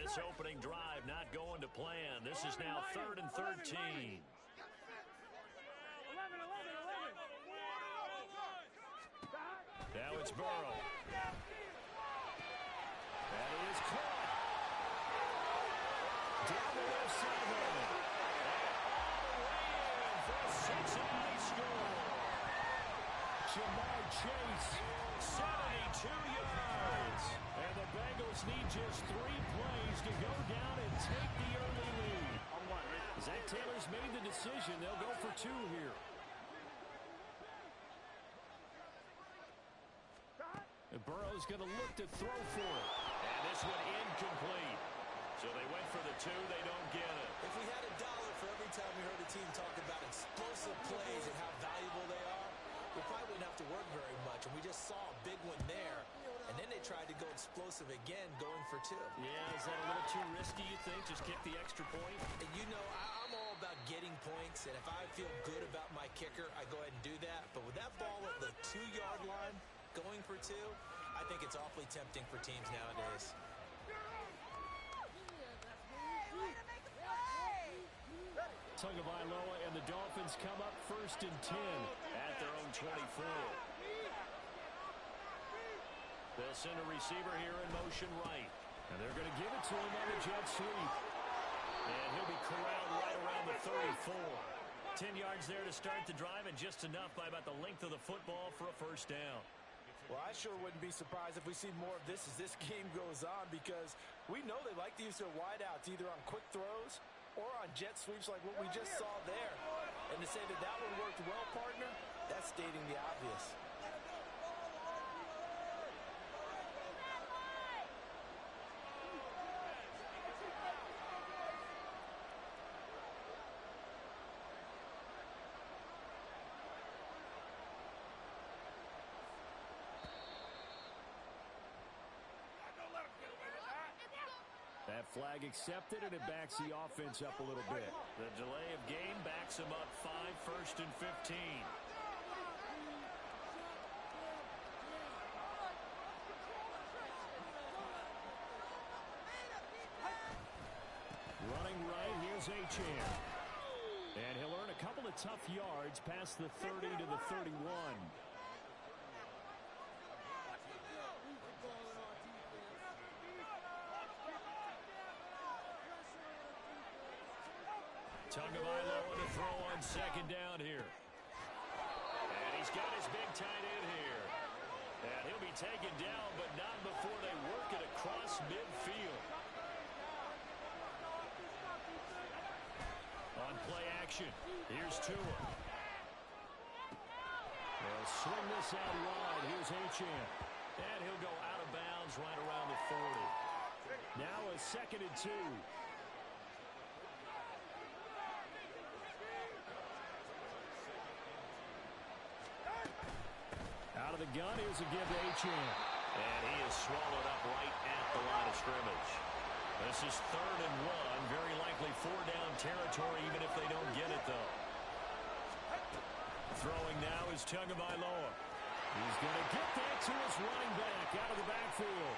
this opening drive not going to plan. This is now 3rd and 13. Now it's Burrow. That is caught. Down the left sideline. All the way in for a Cincinnati score. Jamar Chase, 72 yards. And the Bengals need just 3 plays to go down and take the early lead. Zach Taylor's made the decision. They'll go for 2 here. And Burrow's going to look to throw for it. And this one incomplete. So they went for the 2. They don't get it. If we had $1 for every time we heard a team talk about explosive plays and how valuable they are, we probably wouldn't have to work very much. And we just saw a big one there. And then they tried to go explosive again, going for 2. Yeah, is that a little too risky, you think? Just kick the extra point? And you know, I'm all about getting points. And if I feel good about my kicker, I go ahead and do that. But with that ball at the 2-yard line, going for 2, I think it's awfully tempting for teams nowadays. Tagovailoa and the Dolphins come up 1st and 10 at their own 24. They'll send a receiver here in motion right. And they're going to give it to him on the jet sweep. And he'll be corralled right around the 34. 10 yards there to start the drive, and just enough by about the length of the football for a first down. Well, I sure wouldn't be surprised if we see more of this as this game goes on, because we know they like to use their wideouts either on quick throws or on jet sweeps like what we just saw there. And to say that that one worked well, partner, that's stating the obvious. That flag accepted, and it backs the offense up a little bit. The delay of game backs them up 5, 1st and 15. Running right, here's Achane. And he'll earn a couple of tough yards past the 30 to the 31. Tagovailoa to throw on 2nd down here. And he's got his big tight end here. And he'll be taken down, but not before they work it across midfield. On play action, here's Tua. They'll swing this out wide. Here's Achane. And he'll go out of bounds right around the 40. Now a 2nd and 2. Out of the gun, here's a give to Achane. And he is swallowed up right at the line of scrimmage. This is 3rd and 1. Very likely 4-down territory, even if they don't get it, though. Throwing now is Tagovailoa. He's going to get that to his running back out of the backfield.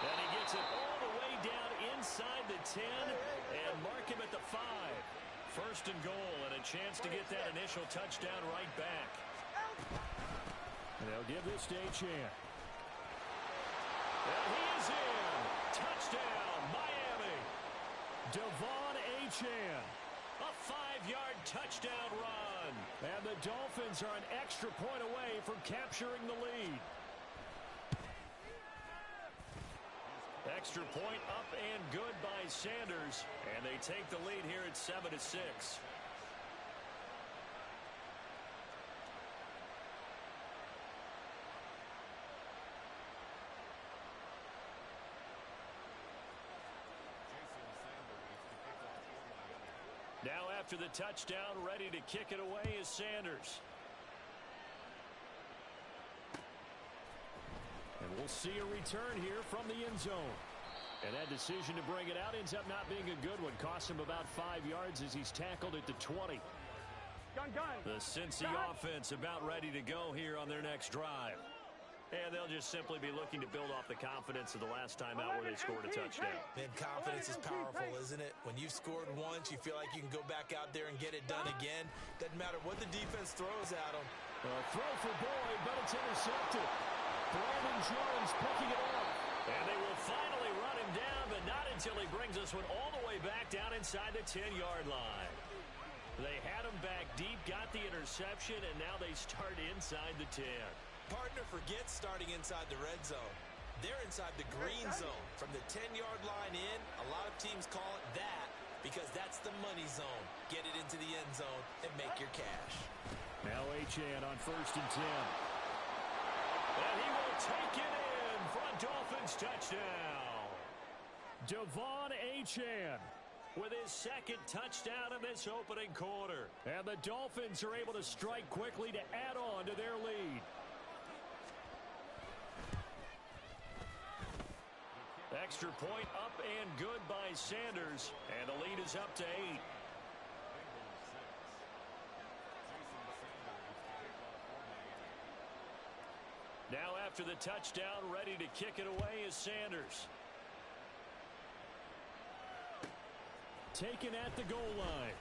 And he gets it all the way down inside the 10 and mark him at the 5. 1st and goal, and a chance to get that initial touchdown right back. And they'll give this to Achane. And he is in. Touchdown, Miami. Devon Achane. A 5-yard touchdown run. And the Dolphins are an extra point away from capturing the lead. Extra point up and good by Sanders. And they take the lead here at 7-6. Now after the touchdown, ready to kick it away is Sanders. And we'll see a return here from the end zone. And that decision to bring it out ends up not being a good one. Costs him about 5 yards as he's tackled at the 20. Gun. The Cincy offense about ready to go here on their next drive. And they'll just simply be looking to build off the confidence of the last time out where they scored a touchdown. Man, confidence is powerful, isn't it? When you've scored once, you feel like you can go back out there and get it done again. Doesn't matter what the defense throws at them. Throw for Boyd, but it's intercepted. Brandon Jones picking it up. And they will finally run him down, but not until he brings this one all the way back down inside the 10-yard line. They had him back deep, got the interception, and now they start inside the 10. Partner forgets starting inside the red zone. They're inside the green zone. From the 10-yard line in, a lot of teams call it that because that's the money zone. Get it into the end zone and make your cash. Now Achane on 1st and 10. And he will take it in for a Dolphins touchdown. Devon Achane with his second touchdown in this opening quarter. And the Dolphins are able to strike quickly to add on to their lead. Extra point up and good by Sanders. And the lead is up to 8. Now after the touchdown, ready to kick it away is Sanders. Taken at the goal line.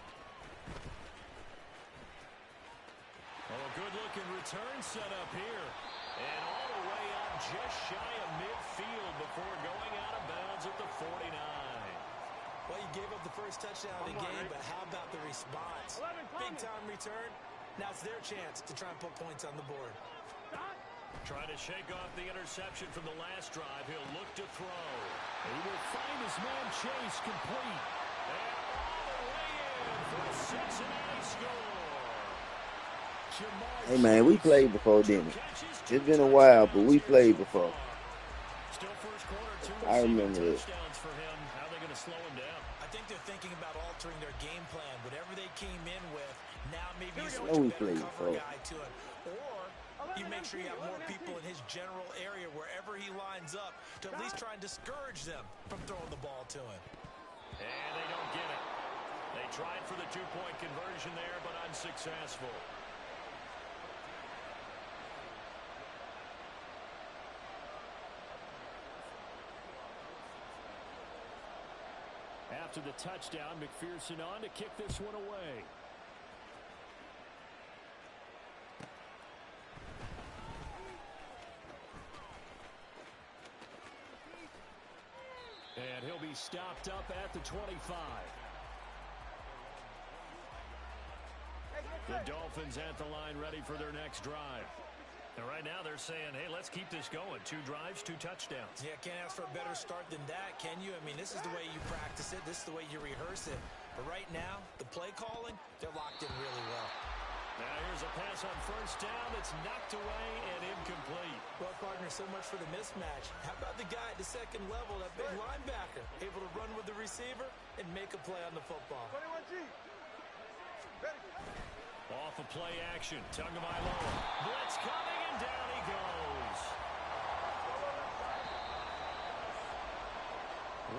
Oh, a good-looking return set up here. And all the way up just shy of midfield before going out of bounds at the 49. Well, you gave up the first touchdown of the game, but how about the response? Big-time return. Now it's their chance to try and put points on the board. Trying to shake off the interception from the last drive. He'll look to throw. He will find his man Chase complete. And all the way in for a Cincinnati score. Hey, man, we played before, didn't we? It's been a while, but we played before. Still first quarter, 2 I remember it. touchdowns for him. How are they going to slow him down? I think they're thinking about altering their game plan. Whatever they came in with, now maybe you switch we a better played cover before. guy to it. Or you make sure you have more people in his general area wherever he lines up to at least try and discourage them from throwing the ball to him. And they don't get it. They tried for the two-point conversion there, but unsuccessful. After the touchdown, McPherson on to kick this one away. And he'll be stopped up at the 25. The Dolphins at the line ready for their next drive. And right now they're saying, hey, let's keep this going. 2 drives, 2 touchdowns. Yeah, can't ask for a better start than that, can you? I mean, this is the way you practice it. This is the way you rehearse it. But right now, the play calling, they're locked in really well. Now here's a pass on first down that's knocked away and incomplete. Well, partner, so much for the mismatch. How about the guy at the second level, that big linebacker, able to run with the receiver and make a play on the football? 21G. Off of play action, Tagovailoa. Blitz coming, and down he goes.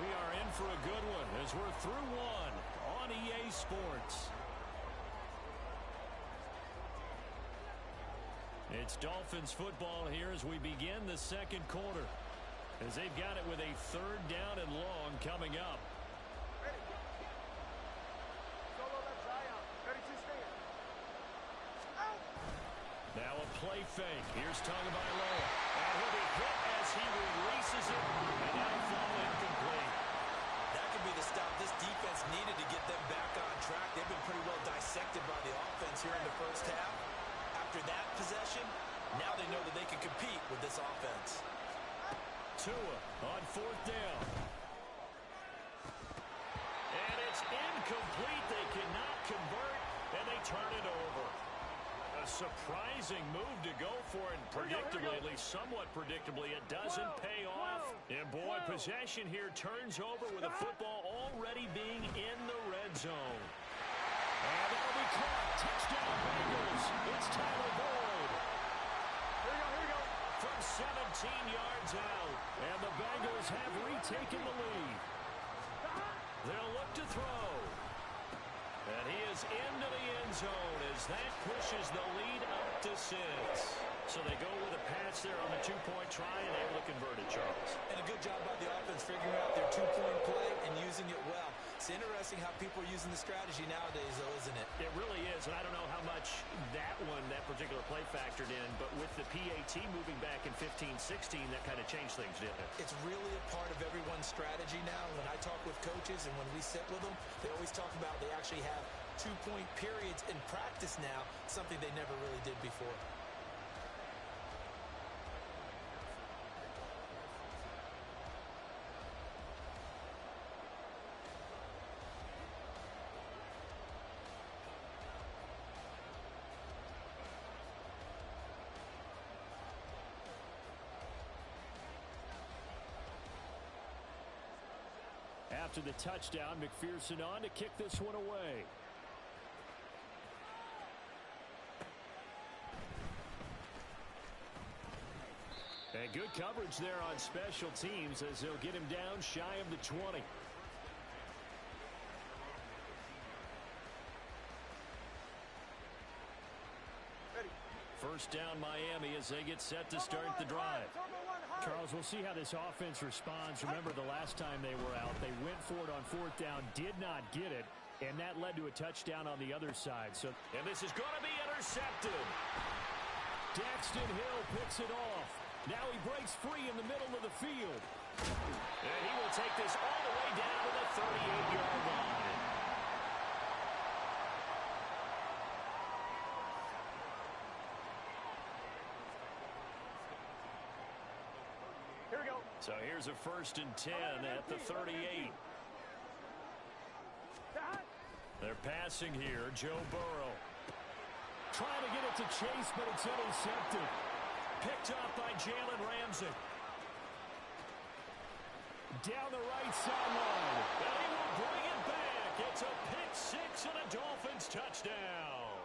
We are in for a good one as we're through one on EA Sports. It's Dolphins football here as we begin the second quarter. As they've got it with a 3rd down and long coming up. Now a play fake. Here's Tagovailoa. And he'll be hit as he releases it. And that'll fall incomplete. That could be the stop this defense needed to get them back on track. They've been pretty well dissected by the offense here in the first half. After that possession, now they know that they can compete with this offense. Tua on 4th down. And it's incomplete. They cannot convert, and they turn it over. A surprising move to go for it, predictably, at least somewhat predictably, it doesn't pay off. And boy, possession here turns over with the football already being in the red zone. And that'll be caught. Touchdown Bengals. It's Tyler Boyd. Here we go. From 17 yards out. And the Bengals have retaken the lead. They'll look to throw. And he is into the end zone as that pushes the lead up to 6. So they go with a pass there on the two-point try and able to convert it, Charles. And a good job by the offense figuring out their two-point play and using it well. It's interesting how people are using the strategy nowadays, though, isn't it? It really is, and I don't know how much that particular play factored in, but with the PAT moving back in 15-16, that kind of changed things, didn't it? It's really a part of everyone's strategy now. When I talk with coaches and when we sit with them, they always talk about they actually have two-point periods in practice now, something they never really did before. After the touchdown, McPherson on to kick this one away. And good coverage there on special teams as they'll get him down shy of the 20. First down Miami as they get set to start the drive. Charles, we'll see how this offense responds. Remember the last time they were out, they went for it on fourth down, did not get it, and that led to a touchdown on the other side. And this is going to be intercepted. Daxton Hill picks it off. Now he breaks free in the middle of the field. And he will take this all the way down to the 38-yard line. Here we go. So here's a 1st and 10 at the 38. They're passing here. Joe Burrow trying to get it to Chase, but it's intercepted. Picked off by Jalen Ramsey. Down the right sideline. And he will bring it back. It's a pick 6 and a Dolphins touchdown.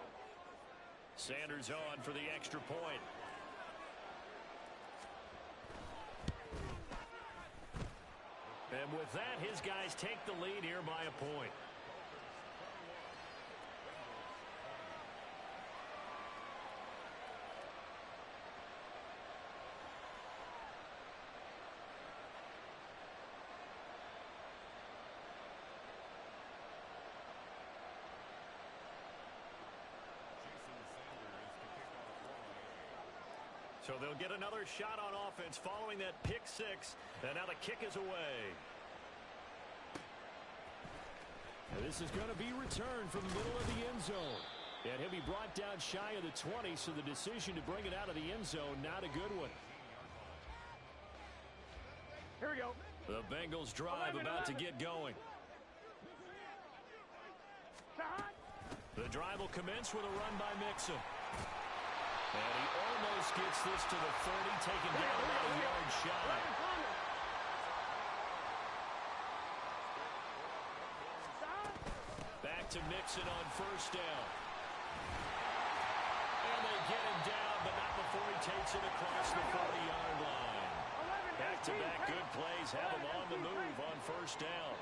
Sanders on for the extra point. And with that, his guys take the lead here by a point. So they'll get another shot on offense following that pick 6. And now the kick is away. And this is going to be returned from the middle of the end zone. And he'll be brought down shy of the 20, so the decision to bring it out of the end zone, not a good one. Here we go. The Bengals drive about to get going. The drive will commence with a run by Mixon. And he almost gets this to the 30, taken down about a yard shy. Back to Mixon on 1st down. And they get him down, but not before he takes it across the 40-yard line. Back-to-back good plays have him on the move on 1st down.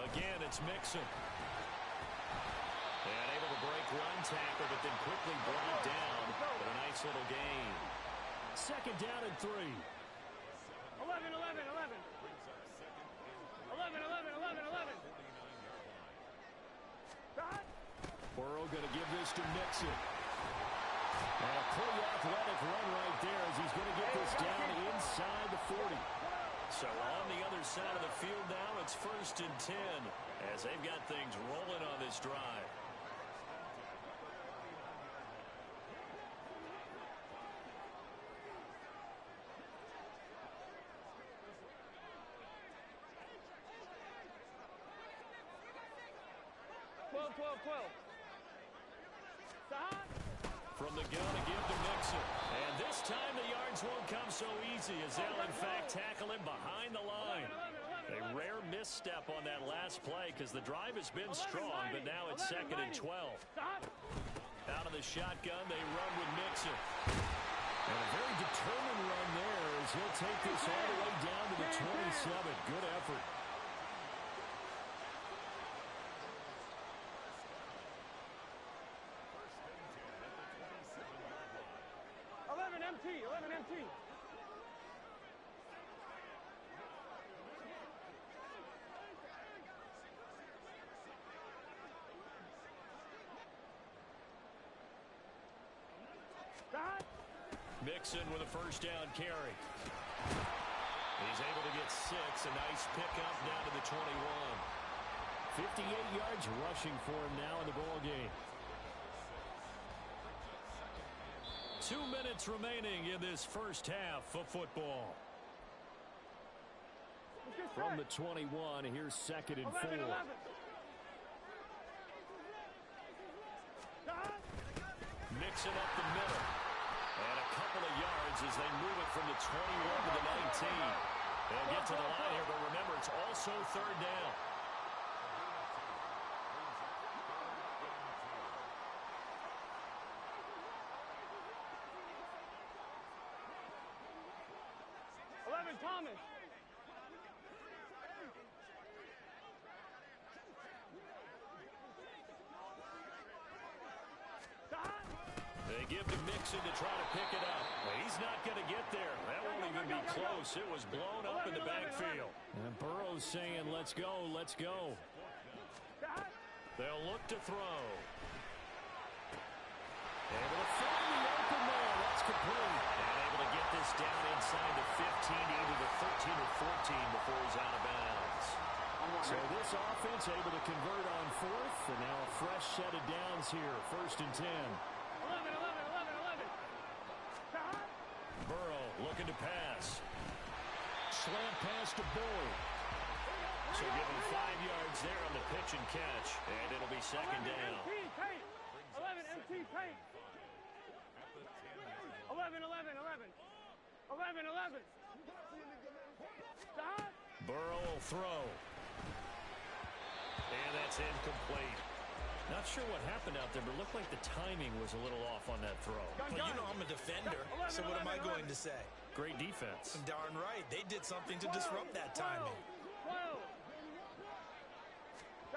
Again, it's Mixon. And able to break one tackle, but then quickly brought down for a nice little gain. 2nd down and 3. 11, 11, 11. 11, 11, 11, 11. Burrow going to give this to Mixon. And a pretty athletic run right there as he's going to get this down inside the 40. So on the other side of the field now, it's 1st and 10 as they've got things rolling on this drive. From the gun to give to Mixon. And this time the yards won't come so easy as they'll in fact tackle him behind the line. A rare misstep on that last play because the drive has been strong, but now it's 2nd and 12. Out of the shotgun, they run with Mixon. And a very determined run there as he'll take this all the way down to the 27. Good effort. MT. 11 MT. Mixon with a first down carry. He's able to get 6. A nice pickup down to the 21. 58 yards rushing for him now in the ball game. 2 minutes remaining in this first half of football. From the 21, here's 2nd and 4. 11. Mixing up the middle. And a couple of yards as they move it from the 21 to the 19. They'll get to the line here, but remember, it's also 3rd down. Thomas. They give to Mixon to try to pick it up. Well, he's not going to get there. That won't even be close. It was blown up in the backfield. And Burrow's saying, let's go, let's go. They'll look to throw. Able to find the open man. That's complete. And able to get this down inside the 15, either the 13 or 14 before he's out of bounds. So this offense able to convert on 4th, and now a fresh set of downs here. 1st and 10. 11. Burrow looking to pass. Slant pass to Boyd. So give him 5 yards there on the pitch and catch, and it'll be 2nd down. 11 MT paint. 11. 11. Burrow will throw. And that's incomplete. Not sure what happened out there, but it looked like the timing was a little off on that throw. Well, you know I'm a defender, so what am I going to say? Great defense. Darn right. They did something to disrupt that timing.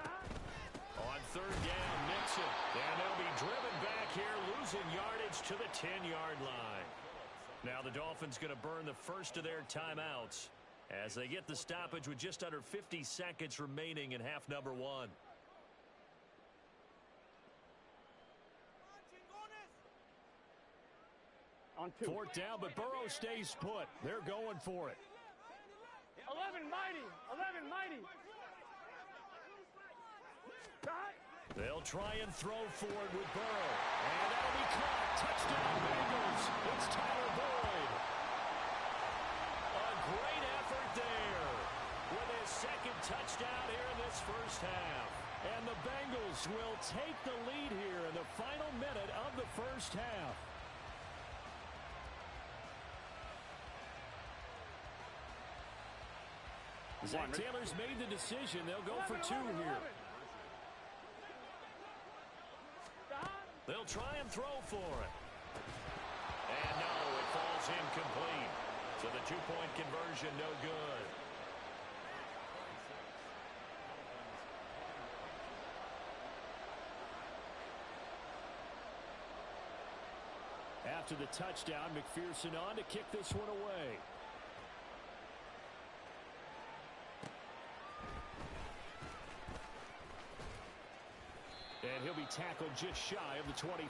12. On 3rd down, Mixon. And they'll be driven back here, losing yardage to the 10-yard line. Now the Dolphins going to burn the first of their timeouts as they get the stoppage with just under 50 seconds remaining in half number 1. On 2. 4th down, but Burrow stays put. They're going for it. 11 mighty. They'll try and throw forward with Burrow. And that'll be caught. Touchdown Bengals. It's Tyler Boyd. A great effort there with his 2nd touchdown here in this first half. And the Bengals will take the lead here in the final minute of the first half. Zach Taylor's made the decision. They'll go for 2 here. They'll try and throw for it. And no, it falls incomplete. So the 2-point conversion, no good. After the touchdown, McPherson on to kick this one away. And he'll be tackled just shy of the 25.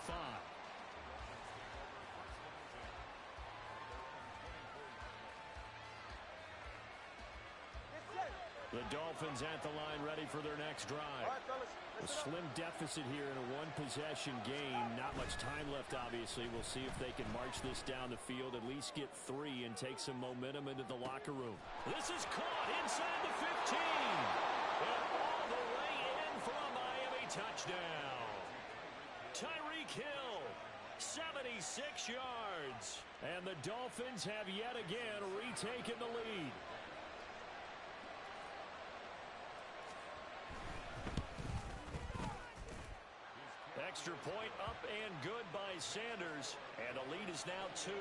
The Dolphins at the line ready for their next drive. A slim deficit here in a one-possession game. Not much time left, obviously. We'll see if they can march this down the field, at least get 3 and take some momentum into the locker room. This is caught inside the 15. And all the way in for a Miami touchdown. Tyreek Hill, 76 yards. And the Dolphins have yet again retaken the lead. Extra point up and good by Sanders. And the lead is now 2.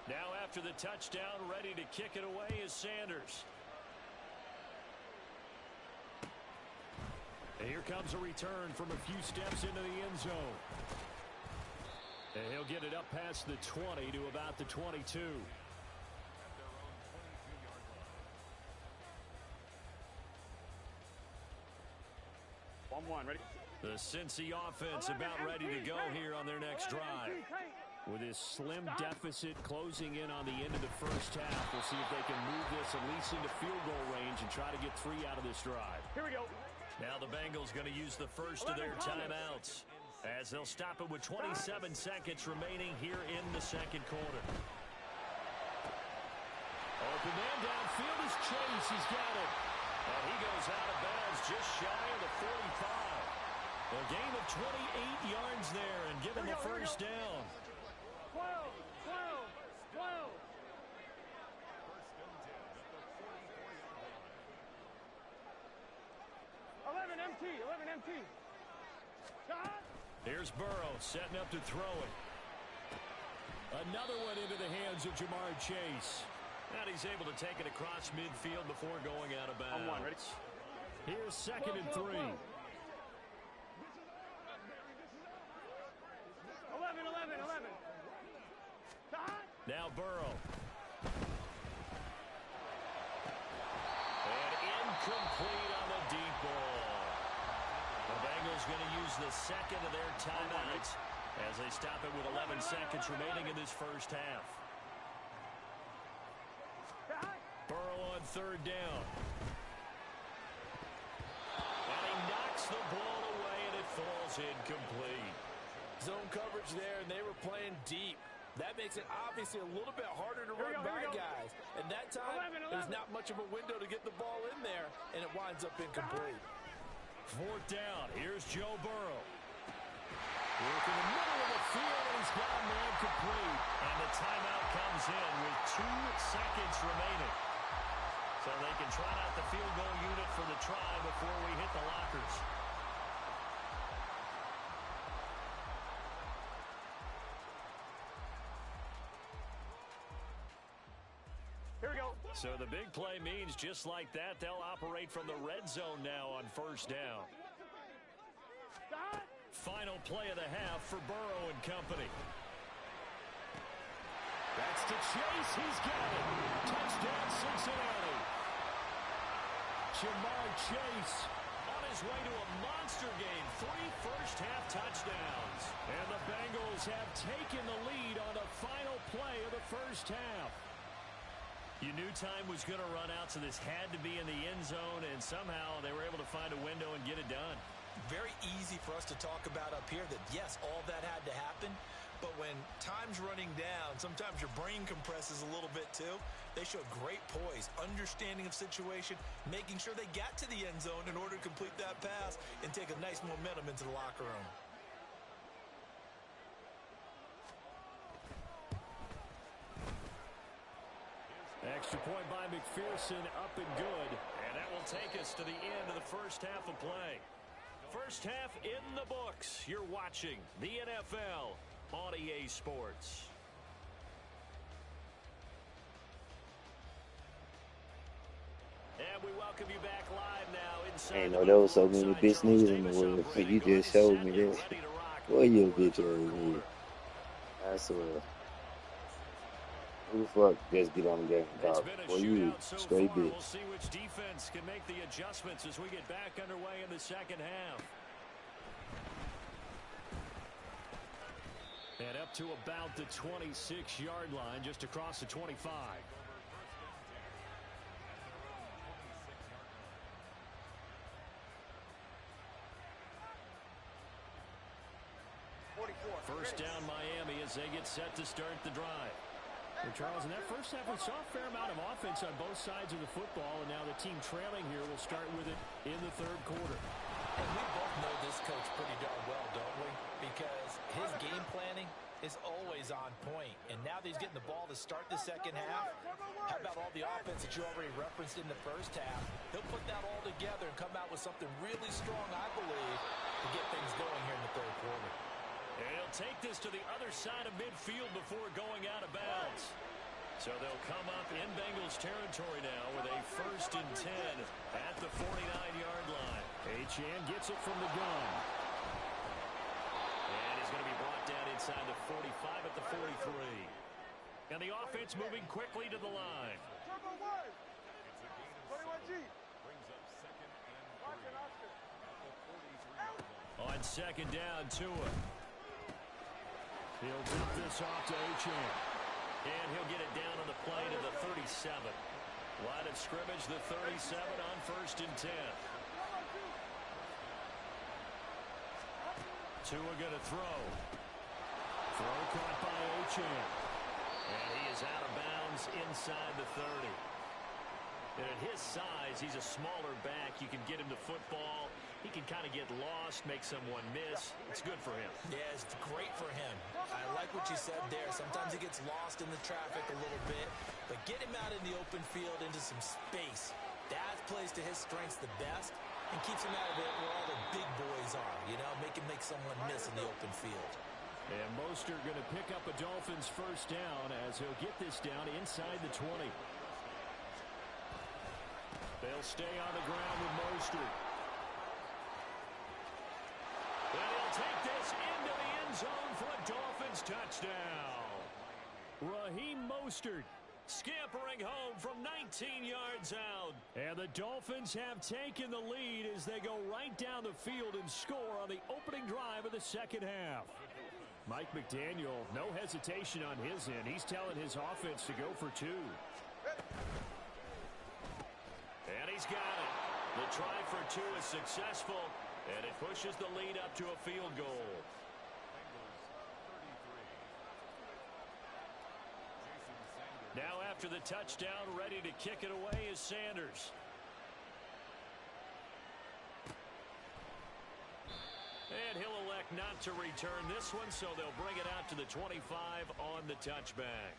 Now after the touchdown, ready to kick it away is Sanders. And here comes a return from a few steps into the end zone. And he'll get it up past the 20 to about the 22. 1-1, ready? The Cincy offense about ready to go here on their next drive. With his slim deficit closing in on the end of the first half, we'll see if they can move this at least into field goal range and try to get 3 out of this drive. Here we go. Now the Bengals going to use the first of their timeouts as they'll stop it with 27 seconds remaining here in the second quarter. Open man downfield is Chase. He's got it. And he goes out of bounds just shy of the 45. A gain of 28 yards there and give him the first down. 12, 12, 12. MT, 11 MT. Shot. Here's Burrow setting up to throw it. Another one into the hands of Jamar Chase. And he's able to take it across midfield before going out of bounds. 1-1, ready? Here's 2nd and 3. 11, 11, 11. Shot. Now Burrow. And incomplete on the deep ball. The Bengals going to use the second of their timeouts as they stop it with 11 seconds remaining in this first half. Burrow on 3rd down. And he knocks the ball away and it falls incomplete. Zone coverage there, and they were playing deep. That makes it obviously a little bit harder to run by guys. And that time, 11. there's not much of a window to get the ball in there, and it winds up incomplete. 4th down. Here's Joe Burrow. Work in the middle of the field, and he's got a man complete. And the timeout comes in with 2 seconds remaining. So they can trot out the field goal unit for the try before we hit the lockers. Here we go. So the big play means just like that, they'll operate from the red zone now on 1st down. Shot. Final play of the half for Burrow and company. That's to Chase. He's got it. Touchdown, Cincinnati. Jamar Chase on his way to a monster game. 3 first-half touchdowns. And the Bengals have taken the lead on the final play of the first half. You knew time was going to run out, so this had to be in the end zone, and somehow they were able to find a window and get it done. Very easy for us to talk about up here that, yes, all that had to happen, but when time's running down, sometimes your brain compresses a little bit too. They showed great poise, understanding of situation, making sure they got to the end zone in order to complete that pass and take a nice momentum into the locker room. Extra point by McPherson, up and good. And that will take us to the end of the first half of play. First half in the books. You're watching the NFL on EA Sports. And we welcome you back live now inside. Ain't know there was so many bitch niggas in the world. You just showed me that. Boy, you a bitch ass nigga. I swear. Who the fuck just get on the game and talk? Boy, you straight bitch. We'll see which defense can make the adjustments as we get back underway in the second half. And up to about the 26-yard line, just across the 25. First down Miami as they get set to start the drive. And Charles, in that first half, we saw a fair amount of offense on both sides of the football, and now the team trailing here will start with it in the third quarter. And we both know this coach pretty darn well, don't we? Because his game planning is always on point. And now that he's getting the ball to start the second half, how about all the offense that you already referenced in the first half? He'll put that all together and come out with something really strong, I believe, to get things going here in the third quarter. And he'll take this to the other side of midfield before going out of bounds. So they'll come up in Bengals territory now with a 1st and 10 at the 49-yard line. Achane gets it from the gun. And he's going to be brought down inside the 45 at the 43. And the offense moving quickly to the line. On 2nd down, Tua. He'll dump this off to Achane. And he'll get it down on the play to the 37. Line of scrimmage, the 37 on 1st and 10. Tua going to throw. Throw caught by Achane. And he is out of bounds inside the 30. And at his size, he's a smaller back. You can get him to football. He can kind of get lost, make someone miss. It's good for him. Yeah, it's great for him. I like what you said there. Sometimes he gets lost in the traffic a little bit, but get him out in the open field into some space. That plays to his strengths the best and keeps him out of it where all the big boys are, you know, make someone miss in the open field. And Mostert going to pick up a Dolphins 1st down as he'll get this down inside the 20. They'll stay on the ground with Mostert. And he'll take this into the end zone for a Dolphins touchdown. Raheem Mostert Scampering home from 19 yards out. And the Dolphins have taken the lead as they go right down the field and score on the opening drive of the 2nd half. Mike McDaniel, no hesitation on his end. He's telling his offense to go for 2. And he's got it. The try for 2 is successful, and it pushes the lead up to a field goal. Now after the touchdown, ready to kick it away is Sanders. And he'll elect not to return this one, so they'll bring it out to the 25 on the touchback.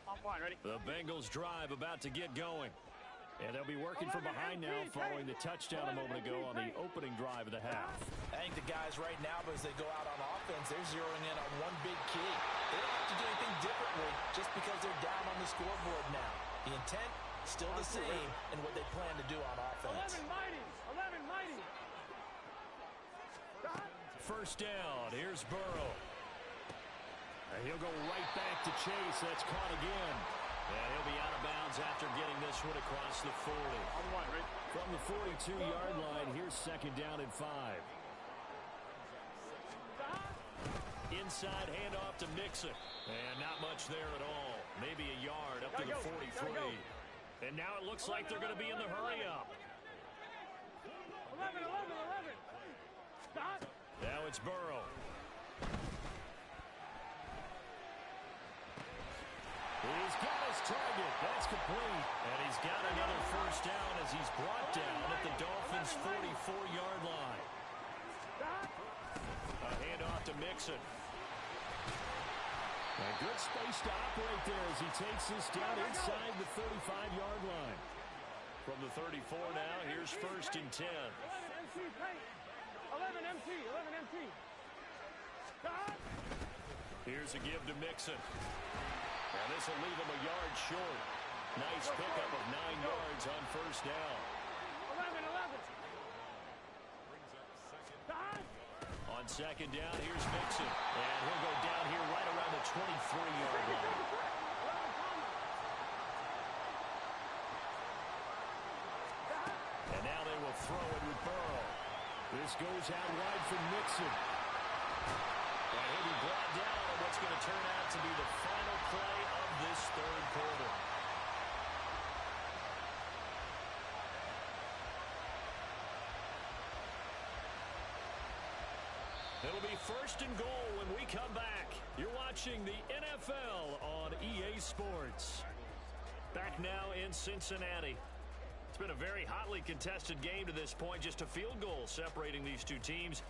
I'm fine, ready? The Bengals drive about to get going. And they'll be working from behind now following the touchdown a moment ago on the opening drive of the half. I think the guys right now, as they go out on offense, they're zeroing in on one big key. They don't have to do anything differently just because they're down on the scoreboard now. The intent, still the same, and what they plan to do on offense. 11 mighty. 11 mighty. 1st down. Here's Burrow. And he'll go right back to Chase. That's caught again. And he'll be out of bounds after getting this one across the 40. From the 42-yard line, here's 2nd down and 5. Inside handoff to Mixon. And not much there at all. Maybe a yard up to the 43. And now it looks like they're going to be in the hurry-up. 11. Stop. Now it's Burrow. He's got his target. That's complete. And he's got another 1st down as he's brought down at the Dolphins' 44-yard line. A handoff to Mixon. And good space to operate there as he takes this down inside the 35-yard line. From the 34 now, here's 1st and 10. 11 MT. Here's a give to Mixon. And this will leave him a yard short. Nice pickup of 9 yards on 1st down. 11. On 2nd down, here's Mixon. And he'll go down here right around the 23-yard line. And now they will throw it with Burrow. This goes out wide for Mixon. And he'll be brought down on what's going to turn out to be the final play of this 3rd quarter. It'll be 1st and goal when we come back. You're watching the NFL on EA Sports. Back now in Cincinnati. It's been a very hotly contested game to this point. Just a field goal separating these two teams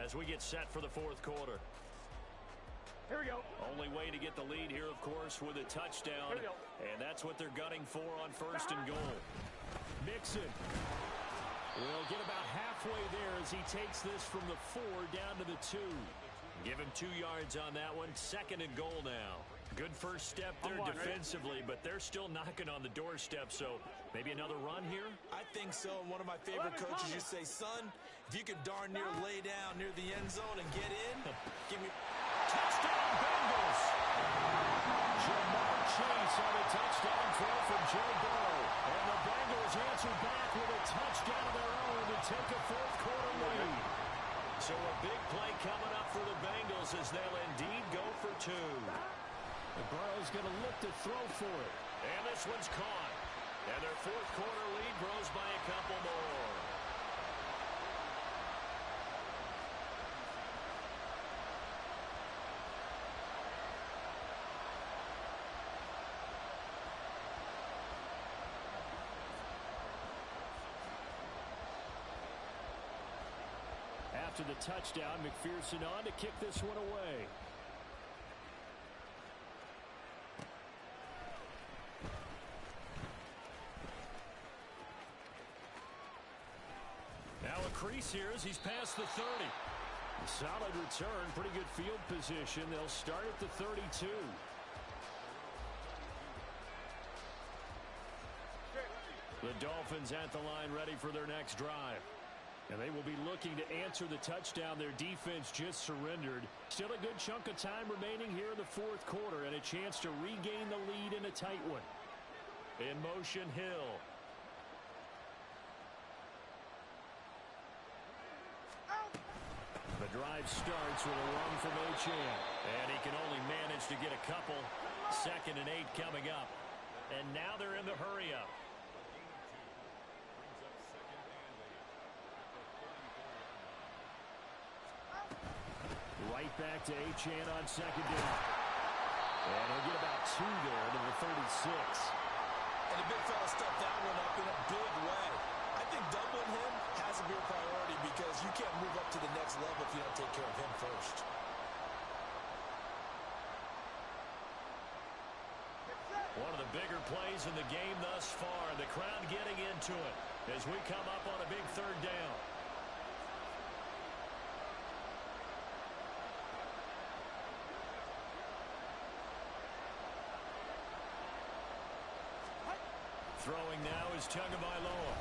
as we get set for the 4th quarter. Here we go. Only way to get the lead here, of course, with a touchdown. And that's what they're gunning for on 1st and goal. Mixon will get about halfway there as he takes this from the 4 down to the 2. Give him 2 yards on that one. 2nd and goal now. Good first step there defensively, but they're still knocking on the doorstep, so maybe another run here? I think so, and one of my favorite coaches used to say, son, if you could darn near lay down near the end zone and get in, give me... Touchdown, Bengals! Jamar Chase on a touchdown throw from Joe Burrow. And the Bengals answer back with a touchdown of their own to take a 4th quarter lead. So a big play coming up for the Bengals as they'll indeed go for 2. And Burrow's going to look to throw for it. And this one's caught. And their 4th quarter lead grows by a couple more. After the touchdown, McPherson on to kick this one away. Now a crease here as he's past the 30. A solid return, pretty good field position. They'll start at the 32. The Dolphins at the line ready for their next drive. And they will be looking to answer the touchdown their defense just surrendered. Still a good chunk of time remaining here in the 4th quarter and a chance to regain the lead in a tight one. In motion, Hill. The drive starts with a run from Achane. And he can only manage to get a couple. 2nd and 8 coming up. And now they're in the hurry-up. Right back to Achane on 2nd down. And he'll get about 2 there to the 36. And the big fella stepped that one up in a big way. I think doubling him has to be a priority because you can't move up to the next level if you don't take care of him first. One of the bigger plays in the game thus far. The crowd getting into it as we come up on a big 3rd down. Throwing now is Tagovailoa.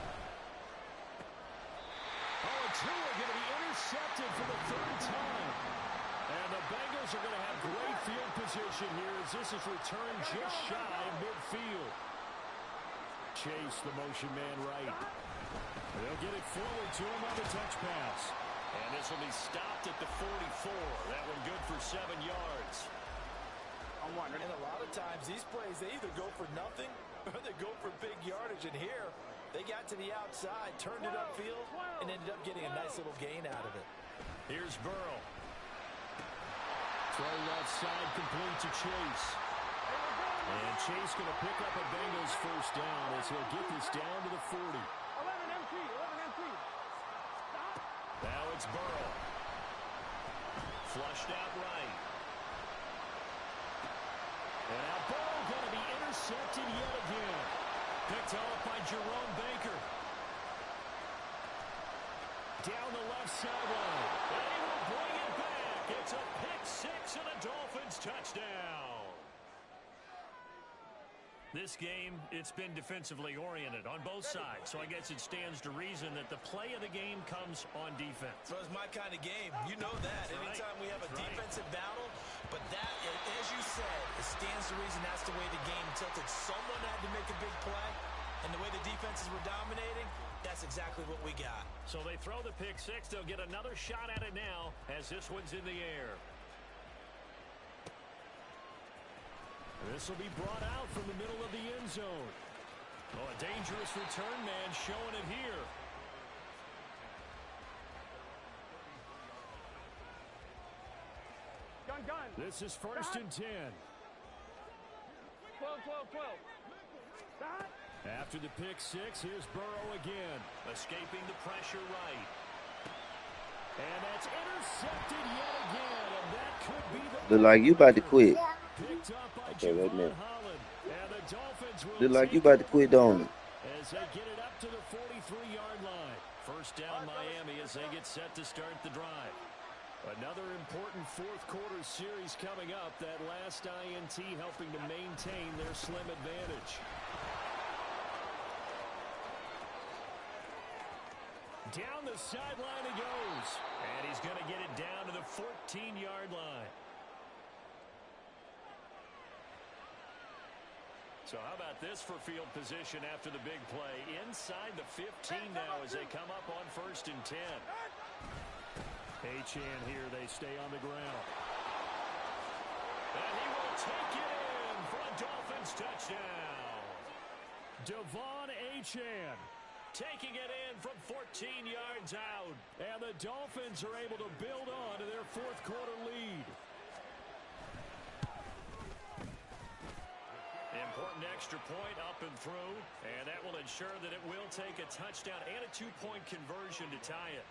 Oh, and two are going to be intercepted for the 3rd time. And the Bengals are going to have great field position here as this is returned just shy of midfield. Chase, the motion man right. They'll get it forward to him on the touch pass. And this will be stopped at the 44. That one good for 7 yards. And a lot of times these plays, they either go for nothing or they go for big yardage. And here, they got to the outside, turned it upfield, and ended up getting a nice little gain out of it. Here's Burrow. Throw left side complete to Chase. And Chase going to pick up a Bengals 1st down as he'll get this down to the 40. 11 MT. Now it's Burrow. Flushed out right. And now Burrow going to be intercepted yet again. Picked off by Jerome Baker. Down the left sideline. And he will bring it back. It's a pick 6 and a Dolphins touchdown. This game, it's been defensively oriented on both sides, so I guess it stands to reason that the play of the game comes on defense. Well, it's my kind of game. You know that. Anytime we have a defensive battle, but that, as you said, it stands to reason that's the way the game tilted. Someone had to make a big play, and the way the defenses were dominating, that's exactly what we got. So they throw the pick 6. They'll get another shot at it now as this one's in the air. This will be brought out from the middle of the end zone. Oh, a dangerous return man showing it here. Gun. This is 1st and 10. 12. Stop. After the pick 6, here's Burrow again. Escaping the pressure right. And that's intercepted yet again. And that could be the... Look like you about to quit. Picked up by Okay, wait a minute. Holland. And the Dolphins will Look like take you about to quit, don't it? as they get it up to the 43-yard line. 1st down Miami as they get set to start the drive. Another important fourth quarter series coming up. That last INT helping to maintain their slim advantage. Down the sideline he goes. And he's going to get it down to the 14-yard line. So how about this for field position after the big play? Inside the 15 now as they come up on 1st and 10. Achane here, they stay on the ground. And he will take it in for a Dolphins touchdown. Devon Achane taking it in from 14 yards out. And the Dolphins are able to build on to their fourth quarter lead. Important extra point up and through. And that will ensure that it will take a touchdown and a 2-point conversion to tie it.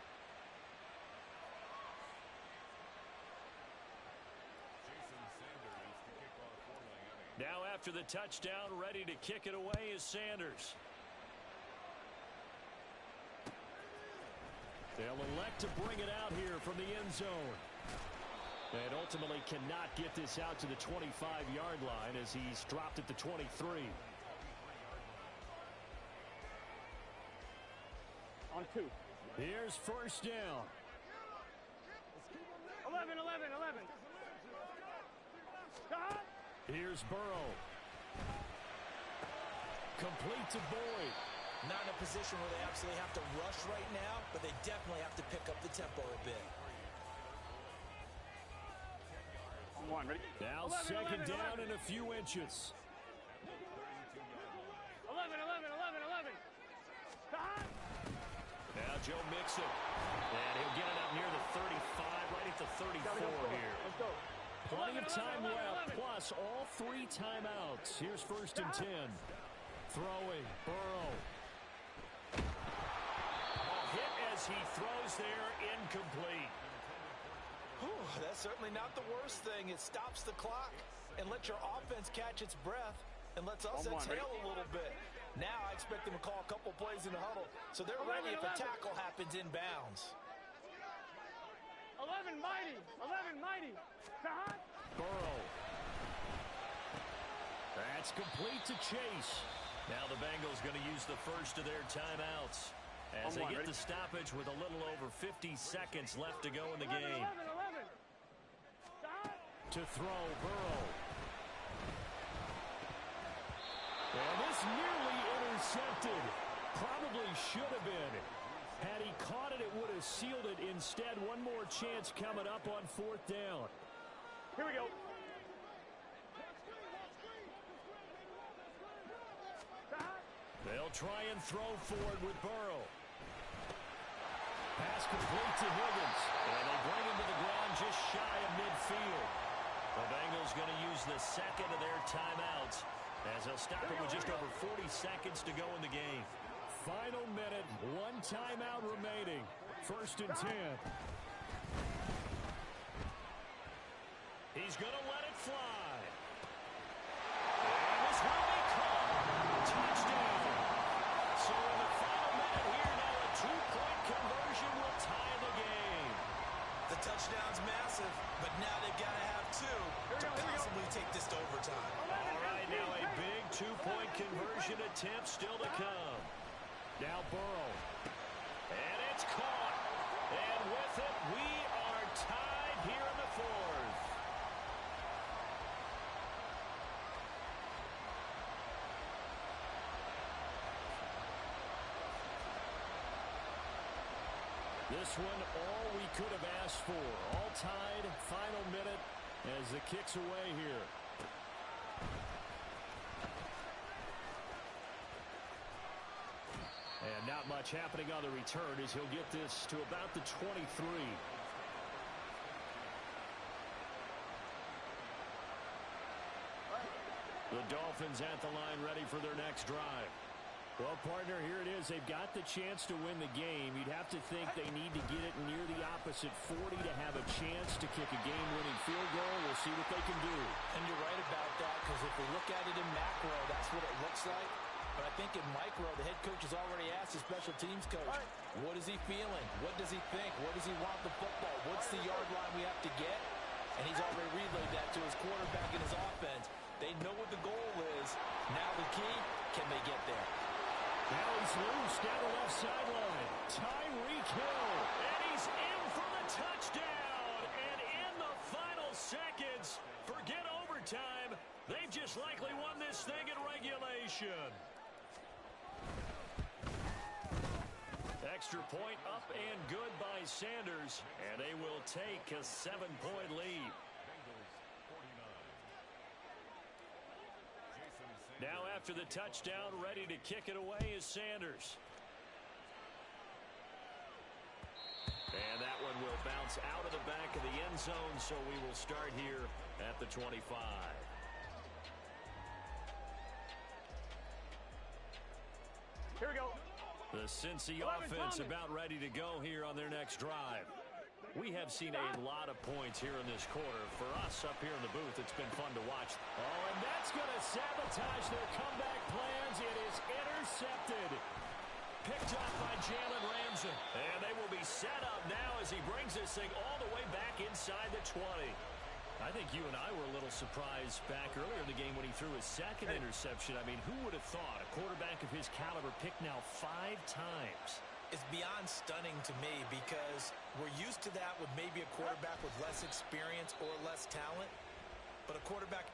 Now after the touchdown, ready to kick it away is Sanders. They'll elect to bring it out here from the end zone. And ultimately cannot get this out to the 25-yard line as he's dropped at the 23. On 2. Here's 1st down. 11. Here's Burrow. Complete to Boyd. Not in a position where they absolutely have to rush right now, but they definitely have to pick up the tempo a bit. On 1, ready? Now 11, 2nd 11, down 11. and a few inches. 11. Now Joe Mixon. And he'll get it up near the 35, right at the 34 here. Let's go. Plenty of time 11, left, plus all 3 timeouts. Here's 1st and 10. Throwing, Burrow. Hit as he throws there, incomplete. Whew, that's certainly not the worst thing. It stops the clock and lets your offense catch its breath and lets us exhale a little bit. Now I expect them to call a couple plays in the huddle, so they're ready if a tackle happens inbounds. 11 mighty. Burrow. That's complete to Chase. Now the Bengals going to use the first of their timeouts as they get the stoppage with a little over 50 seconds left to go in the game. 11. To throw, Burrow. And this nearly intercepted. Probably should have been. Had he caught it, it would have sealed it. Instead, one more chance coming up on 4th down. Here we go. They'll try and throw forward with Burrow. Pass complete to Higgins. And they bring him to the ground just shy of midfield. The Bengals going to use the second of their timeouts as they'll stop it with just over 40 seconds to go in the game. Final minute, 1 timeout remaining. 1st and 10. He's going to let it fly. And this will be caught. Touchdown. So in the final minute here now, a 2-point conversion will tie the game. The touchdown's massive, but now they've got to have 2 to possibly take this to overtime. All right, now a big 2-point conversion attempt still to come. Now Burrow. And it's caught. And with it, we are tied here in the 4th. This one, all we could have asked for. All tied, final minute as the kick's away here. And not much happening on the return as he'll get this to about the 23. The Dolphins at the line ready for their next drive. Well, partner, here it is. They've got the chance to win the game. You'd have to think they need to get it near the opposite 40 to have a chance to kick a game-winning field goal. We'll see what they can do. And you're right about that, because if we look at it in macro, that's what it looks like. But I think in micro, the head coach has already asked the special teams coach, what is he feeling? What does he think? Where does he want the football? What's the yard line we have to get? And he's already relayed that to his quarterback and his offense. They know what the goal is. Now the key, can they get there? Now he's loose down the left sideline. Tyreek Hill. And he's in for the touchdown. And in the final seconds, forget overtime. They've just likely won this thing in regulation. Extra point up and good by Sanders. And they will take a 7-point lead. Now after the touchdown, ready to kick it away is Sanders. And that one will bounce out of the back of the end zone, so we will start here at the 25. Here we go. The Cincy offense about ready to go here on their next drive. We have seen a lot of points here in this quarter. For us up here in the booth, it's been fun to watch. Oh, and that's going to sabotage their comeback plans. It is intercepted. Picked up by Jalen Ramsey. And they will be set up now as he brings this thing all the way back inside the 20. I think you and I were a little surprised back earlier in the game when he threw his second interception. I mean, who would have thought a quarterback of his caliber picked now 5 times? It's beyond stunning to me because we're used to that with maybe a quarterback with less experience or less talent. But a quarterback...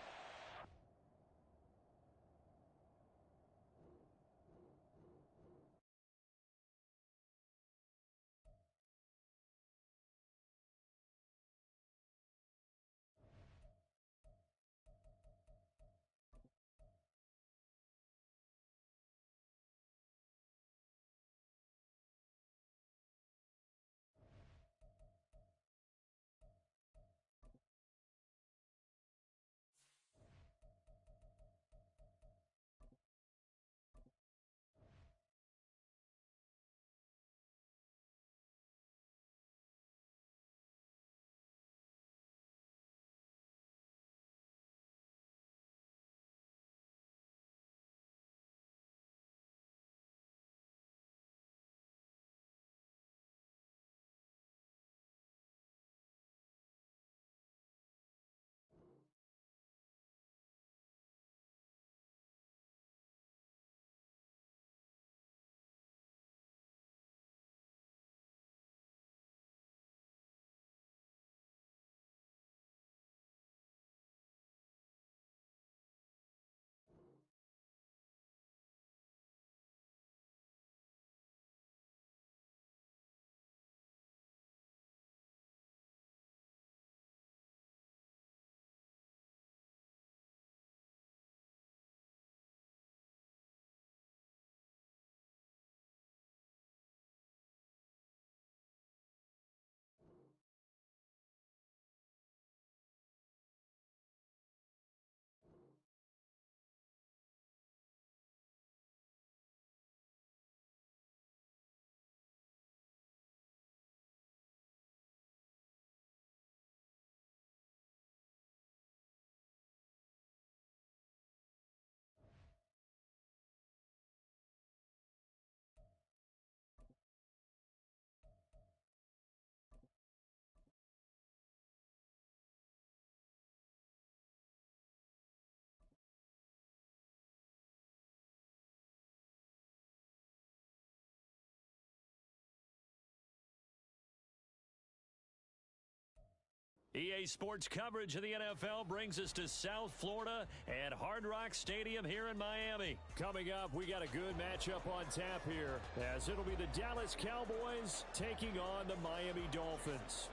EA Sports coverage of the NFL brings us to South Florida at Hard Rock Stadium here in Miami. Coming up, we got a good matchup on tap here, as it'll be the Dallas Cowboys taking on the Miami Dolphins.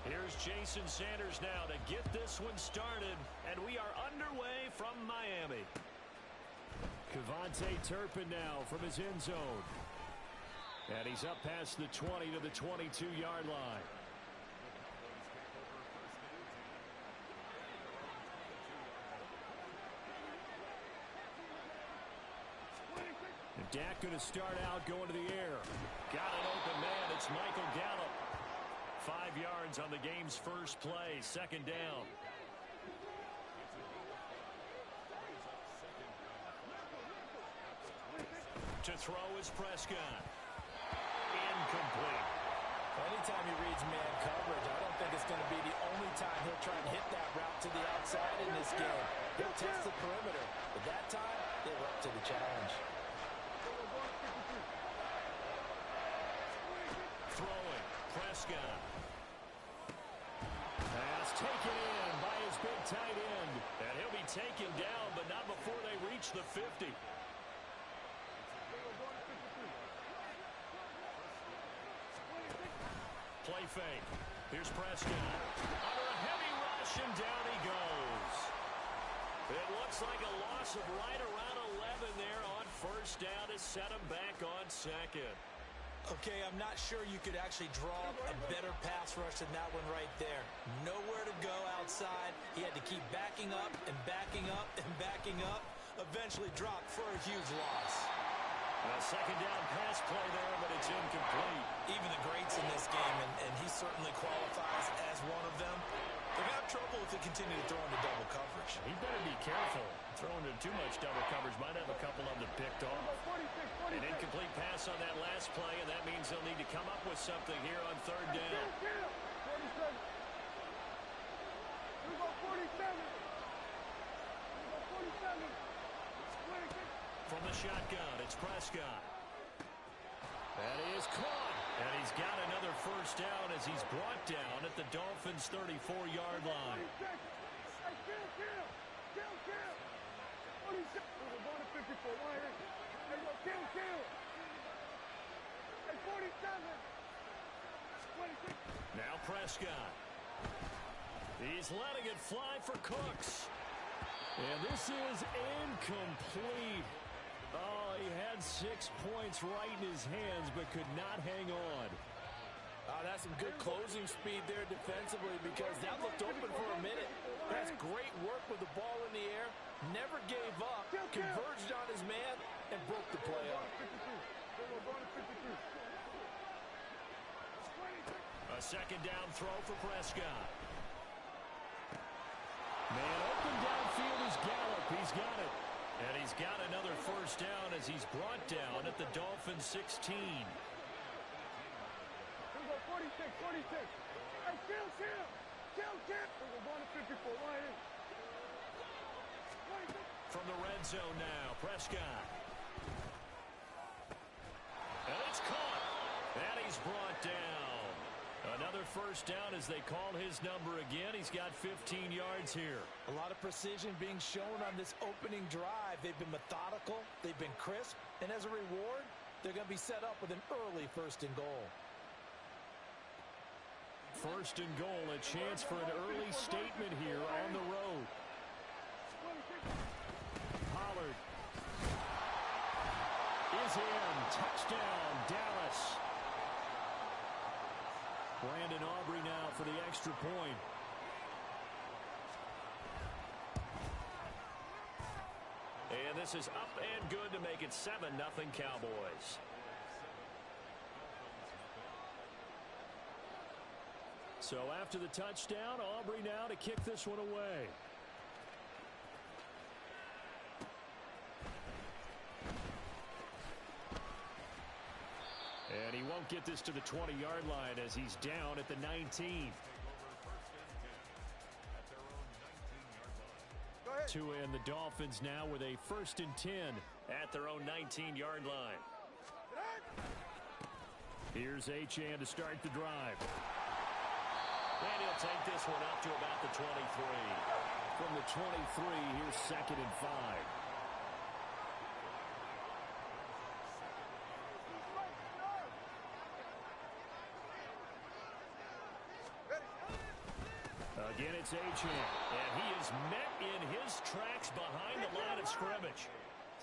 Here's Jason Sanders now to get this one started, and we are underway from Miami. Kevontae Turpin now from his end zone. And he's up past the 20 to the 22-yard line. And Dak going to start out going to the air. Got an open man. It's Michael Gallup. 5 yards on the game's first play. Second down. To throw is Prescott. Incomplete. Anytime he reads man coverage, I don't think it's going to be the only time he'll try and hit that route to the outside in this game. He'll test the perimeter, but that time, they were up to the challenge. Throwing, Prescott. Pass taken in by his big tight end. And he'll be taken down, but not before they reach the 50. Play fake. Here's Prescott. Under a heavy rush, and down he goes. It looks like a loss of right around 11 there on first down to set him back on second. Okay, I'm not sure you could actually draw a better pass rush than that one right there. Nowhere to go outside. He had to keep backing up and backing up and backing up. Eventually dropped for a huge loss. A second down pass play there, but it's incomplete. Even the greats in this game, and he certainly qualifies as one of them, they're going to have trouble if they continue to throw into double coverage. He better be careful. Throwing into too much double coverage might have a couple of them picked off. An incomplete pass on that last play, and that means they'll need to come up with something here on third down. From the shotgun, it's Prescott. That is caught. And he's got another first down as he's brought down at the Dolphins' 34-yard line. Now Prescott. He's letting it fly for Cooks. And this is incomplete. Oh, he had 6 points right in his hands, but could not hang on. That's some good closing speed there defensively because that looked open for a minute. That's great work with the ball in the air. Never gave up, converged on his man, and broke the play up. A second down throw for Prescott. Man open downfield is Gallup. He's got it. And he's got another first down as he's brought down at the Dolphins' 16. From the red zone now, Prescott. And it's caught. And he's brought down. Another first down as they call his number again. He's got 15 yards here. A lot of precision being shown on this opening drive. They've been methodical. They've been crisp. And as a reward, they're going to be set up with an early first and goal. First and goal, a chance for an early statement here on the road. Pollard is in. Touchdown, Dallas. Brandon Aubrey now for the extra point. And this is up and good to make it 7-0 Cowboys. So after the touchdown, Aubrey now to kick this one away. And he won't get this to the 20-yard line as he's down at the 19. To end the Dolphins now with a 1st and 10 at their own 19-yard line. Here's Achane to start the drive. And he'll take this one up to about the 23. From the 23, here's 2nd and 5. Again, it's Achane, and he is met in his tracks behind the line of scrimmage.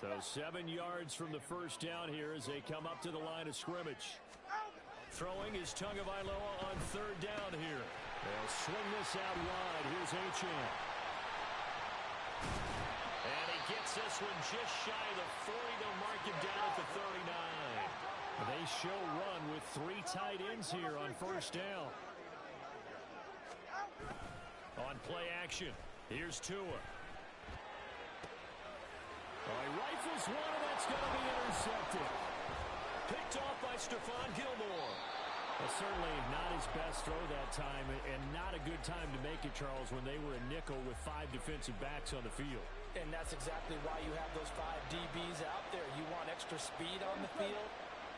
So 7 yards from the first down here as they come up to the line of scrimmage. Throwing is Tagovailoa on 3rd down here. They'll swing this out wide. Here's Achane. And he gets this one just shy of the 40. They'll mark him down at the 39. They show run with 3 tight ends here on first down. On play action, here's Tua. Oh, he rifles one, and that's going to be intercepted. Picked off by Stephon Gilmore. Well, certainly not his best throw that time, and not a good time to make it, Charles, when they were a nickel with 5 defensive backs on the field. And that's exactly why you have those 5 DBs out there. You want extra speed on the field,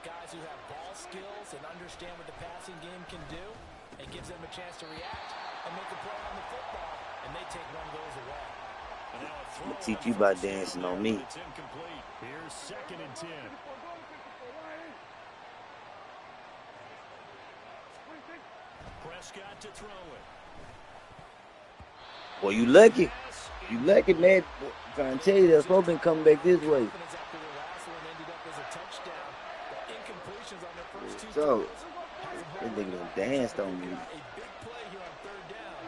guys who have ball skills and understand what the passing game can do. It gives them a chance to react and make a play on the football, and they take one of those away. And now a throw I'm gonna teach you about on dancing there, on me. but it's incomplete. Here's 2nd and 10. Prescott to throw it. Boy, you lucky. You lucky, man. I'm trying to tell you, that's supposed to be coming back this way. So, this nigga done danced on me.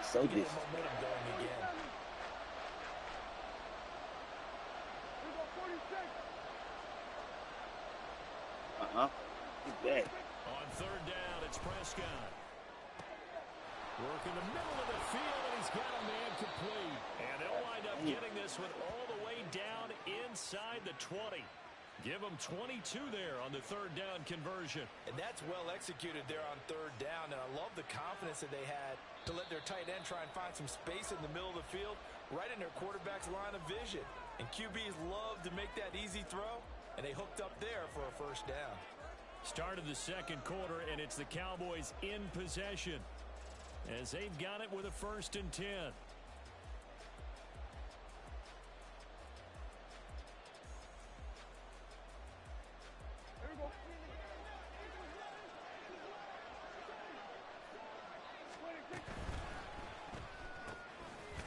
So disrespectful. Get back. On 3rd down, it's Prescott. Working the middle of the field, and he's got a man complete. And they'll wind up getting this one all the way down inside the 20. Give them 22 there on the 3rd down conversion. And that's well executed there on 3rd down. And I love the confidence that they had to let their tight end try and find some space in the middle of the field, right in their quarterback's line of vision. And QBs love to make that easy throw, and they hooked up there for a 1st down. Start of the 2nd quarter, and it's the Cowboys in possession as they've got it with a 1st and 10.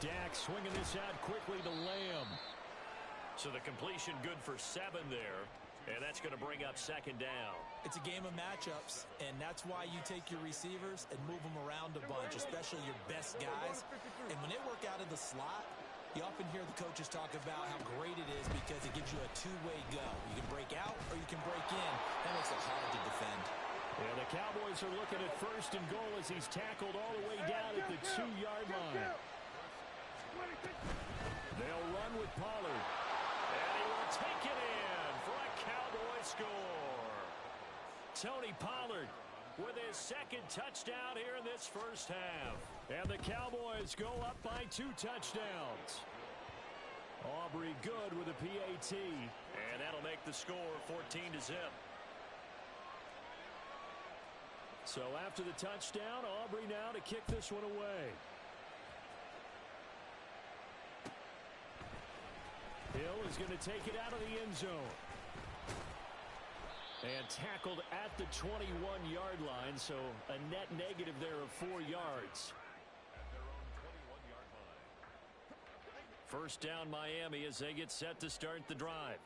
Dak swinging this out quickly to Lamb. So the completion good for 7 there. And that's going to bring up 2nd down. It's a game of matchups, and that's why you take your receivers and move them around a bunch, especially your best guys. And when they work out of the slot, you often hear the coaches talk about how great it is because it gives you a two-way go. You can break out or you can break in. That makes it hard to defend. And the Cowboys are looking at 1st and goal as he's tackled all the way down at the 2-yard line. They'll run with Pollard. And he will take it in for a Cowboy score. Tony Pollard with his 2nd touchdown here in this 1st half. And the Cowboys go up by 2 touchdowns. Aubrey good with a PAT. And that'll make the score 14-0. So after the touchdown, Aubrey now to kick this one away. Hill is going to take it out of the end zone. And tackled at the 21-yard line, so a net negative there of 4 yards. 1st down Miami as they get set to start the drive.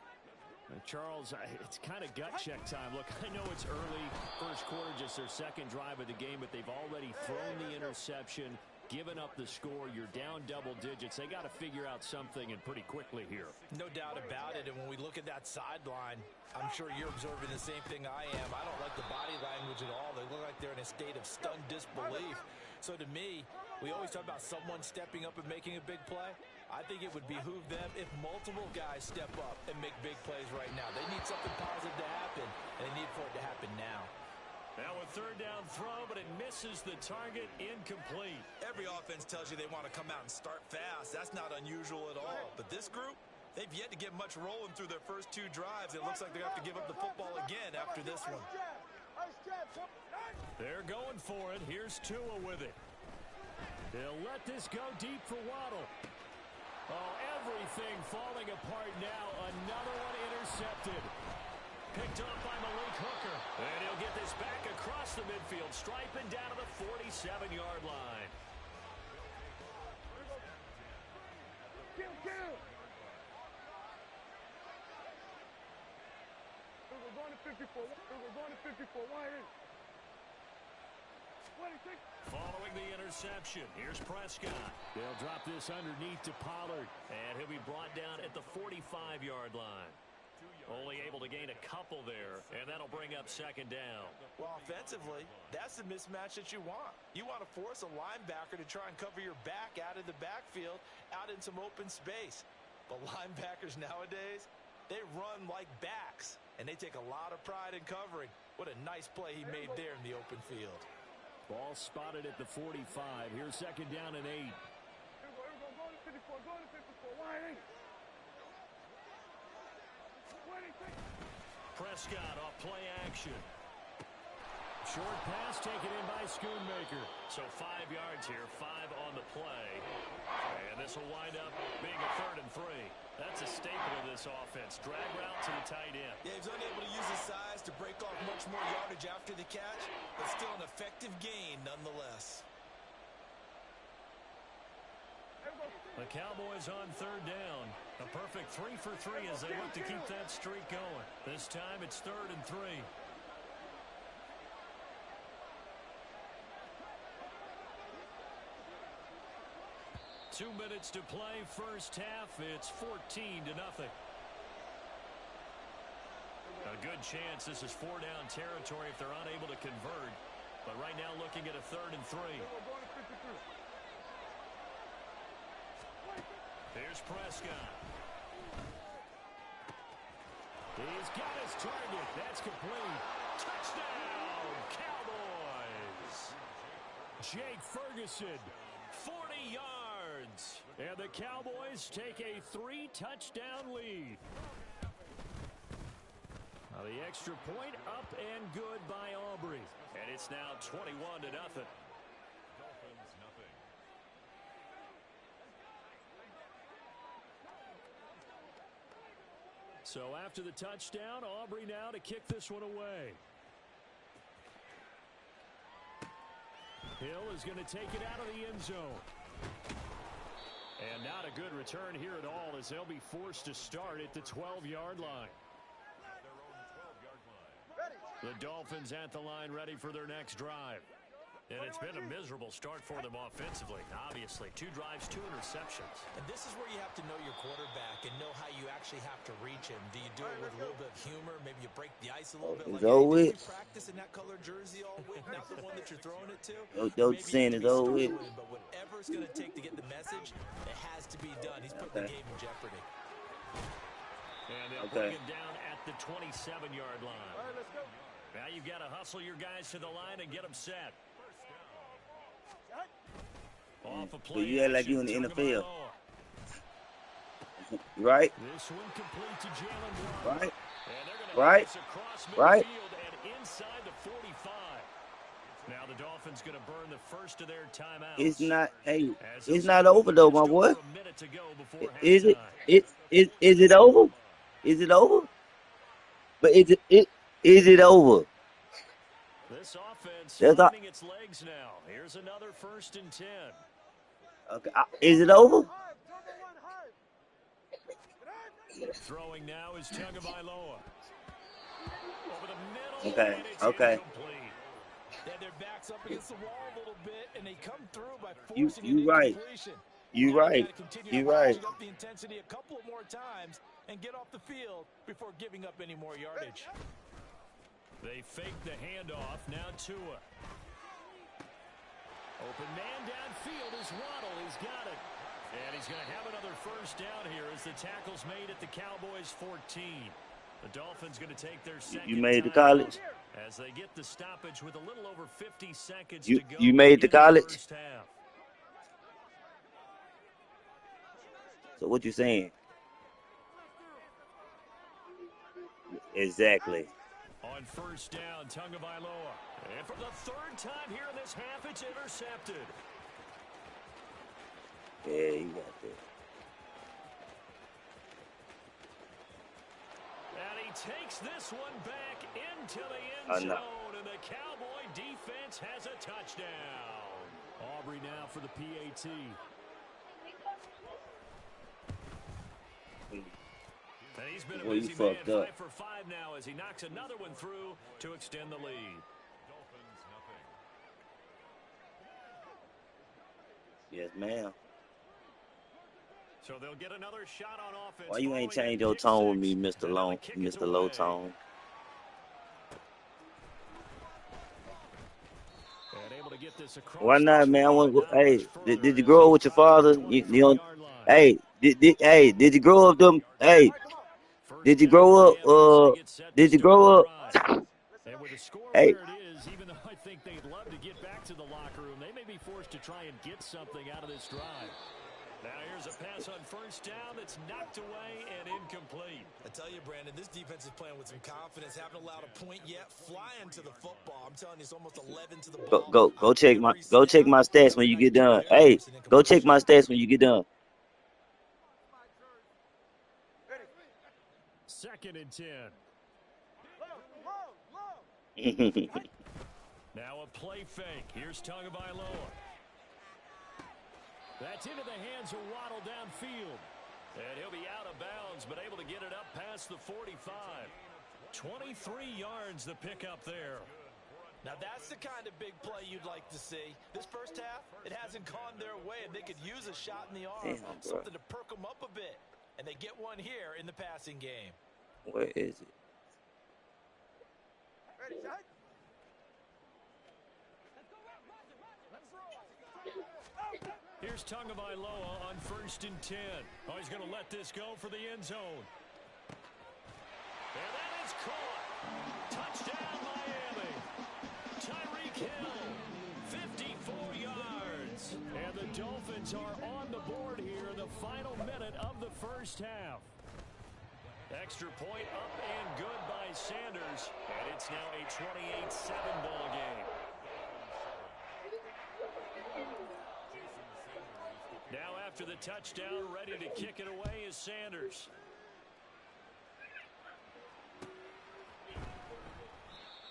Charles, it's kind of gut check time. Look, I know it's early, 1st quarter, just their 2nd drive of the game, but they've already thrown the interception, given up the score. You're down double digits. They got to figure out something, and pretty quickly here. No doubt about it, and when we look at that sideline, I'm sure you're observing the same thing I am. I don't like the body language at all. They look like they're in a state of stunned disbelief. So to me, we always talk about someone stepping up and making a big play. I think it would behoove them if multiple guys step up and make big plays right now. They need something positive to happen, and they need for it to happen now. Now a 3rd down throw, but it misses the target, incomplete. Every offense tells you they want to come out and start fast. That's not unusual at all. But this group, they've yet to get much rolling through their first 2 drives. It looks like they have to give up the football again after this one. They're going for it. Here's Tua with it. They'll let this go deep for Waddle. Oh, everything falling apart now. Another one intercepted. Picked off by Malik Hooker. And he'll get this back across the midfield, striping down to the 47-yard line. We're going to 54. We're going to 54. Why is? Following the interception, here's Prescott. They'll drop this underneath to Pollard, and he'll be brought down at the 45-yard line. Only able to gain a couple there, and that'll bring up 2nd down. Well, offensively, that's the mismatch that you want. You want to force a linebacker to try and cover your back out of the backfield, out in some open space. But linebackers nowadays, They run like backs, and they take a lot of pride in covering. What a nice play he made there in the open field. Ball spotted at the 45. Here's second down and 8. Here we go. Go to 54. Go to 54. Why ain't it? Prescott off play action. Short pass taken in by Schoonmaker. So 5 yards here, 5 on the play. And this will wind up being a 3rd and 3. That's a staple of this offense. Drag route to the tight end. Yeah, he's unable to use his size to break off much more yardage after the catch, but still an effective gain nonetheless. The Cowboys on 3rd down. A perfect 3 for 3 as they look to keep that streak going. This time it's 3rd and 3. 2 minutes to play, first half. It's 14-0. A good chance this is 4-down territory if they're unable to convert. But right now looking at a 3rd and 3. Here's Prescott. He's got his target. That's complete. Touchdown, Cowboys. Jake Ferguson, 40 yards. And the Cowboys take a 3-touchdown lead. Now the extra point up and good by Aubrey. And it's now 21-0. So after the touchdown, Aubrey now to kick this one away. Hill is going to take it out of the end zone. And not a good return here at all as they'll be forced to start at the 12-yard line. The Dolphins at the line ready for their next drive. And it's been a miserable start for them offensively. Obviously, 2 drives, 2 interceptions. And this is where you have to know your quarterback and know how you actually have to reach him. Do you do it with a little bit of humor? Maybe you break the ice a little bit. Like, hey, did you practice in that color jersey all week? Not the one that you're throwing it to? Don't saying it's over with. But whatever it's going to take to get the message, it has to be done. He's put the game in jeopardy. And they'll bring it down at the 27-yard line. All right, let's go. Now you've got to hustle your guys to the line and get them set. Off a play. So you act like you in the NFL. Right? This one complete to Jalen Warren. Right? And Right? Right? And inside the 45. Now the Dolphins going to burn the first of their timeouts. It's not. Hey, it's not over though, my boy. Is it? Is it over? Is it over? But is it over? This offense There's finding its legs now. Here's another 1st and 10. Okay, is it over? Throwing now is Tagovailoa. Over the middle. Okay, and it's okay. incomplete. Yeah, their backs up against the wall a little bit, and they come through by You forcing right. incompletion. You Now right. they gotta continue You to right. ratchet up the intensity a couple of more times and get off the field before giving up any more yardage. They fake the handoff. Now Tua. Open man downfield is Waddle. He's got it. And he's going to have another 1st down here as the tackle's made at the Cowboys 14. The Dolphins going to take their second. You made the timeout college? as they get the stoppage with a little over 50 seconds You- to go. you made the in college? first half. So what you saying? Exactly. On 1st down, Tagovailoa. And for the 3rd time here in this half, it's intercepted. Yeah, you got that. And he takes this one back into the end zone, and the Cowboy defense has a touchdown. Aubrey now for the PAT. And he's been a Boy, you busy man, fucked up. 5 for 5 now as he knocks another one through to extend the lead. Yes, ma'am. So they'll get another shot on offense. Why you ain't following change that your kick tone with six. me, Mr. And now Long, the kick is Mr. Low away. Tone? And able to get this across Why not, the man? I want. 12, Hey, much did further you grow up with your father? You don't. 24-yard line. Hey, did you grow up them? Hey, Did you Now grow up? Miami as they get set to Did you start the grow up? drive. And with the score Hey, where it is, even though I think they'd love to get back to the locker room, they may be forced to try and get something out of this drive. Now here's a pass on first down that's knocked away and incomplete. I tell you, Brandon, this defense is playing with some confidence. Haven't allowed a point yet. Flying to the football. I'm telling you, it's almost 11 to the ball. go check my stats when you get done. Hey, go check my stats when you get done. 2nd and 10. Now a play fake. Here's Tagovailoa. That's into the hands of Waddle downfield. And he'll be out of bounds, but able to get it up past the 45. 23 yards the pickup there. Now that's the kind of big play you'd like to see. This first half, it hasn't gone their way, and they could use a shot in the arm. Damn, something to perk them up a bit. And they get one here in the passing game. Where is it? Ready, set. Here's Tagovailoa on 1st and 10. Oh, he's going to let this go for the end zone. And that is caught. Touchdown, Miami. Tyreek Hill, 54 yards. And the Dolphins are on the board here in the final minute of the first half. Extra point up and good by Sanders. And it's now a 28-7 ball game. Now after the touchdown, ready to kick it away is Sanders.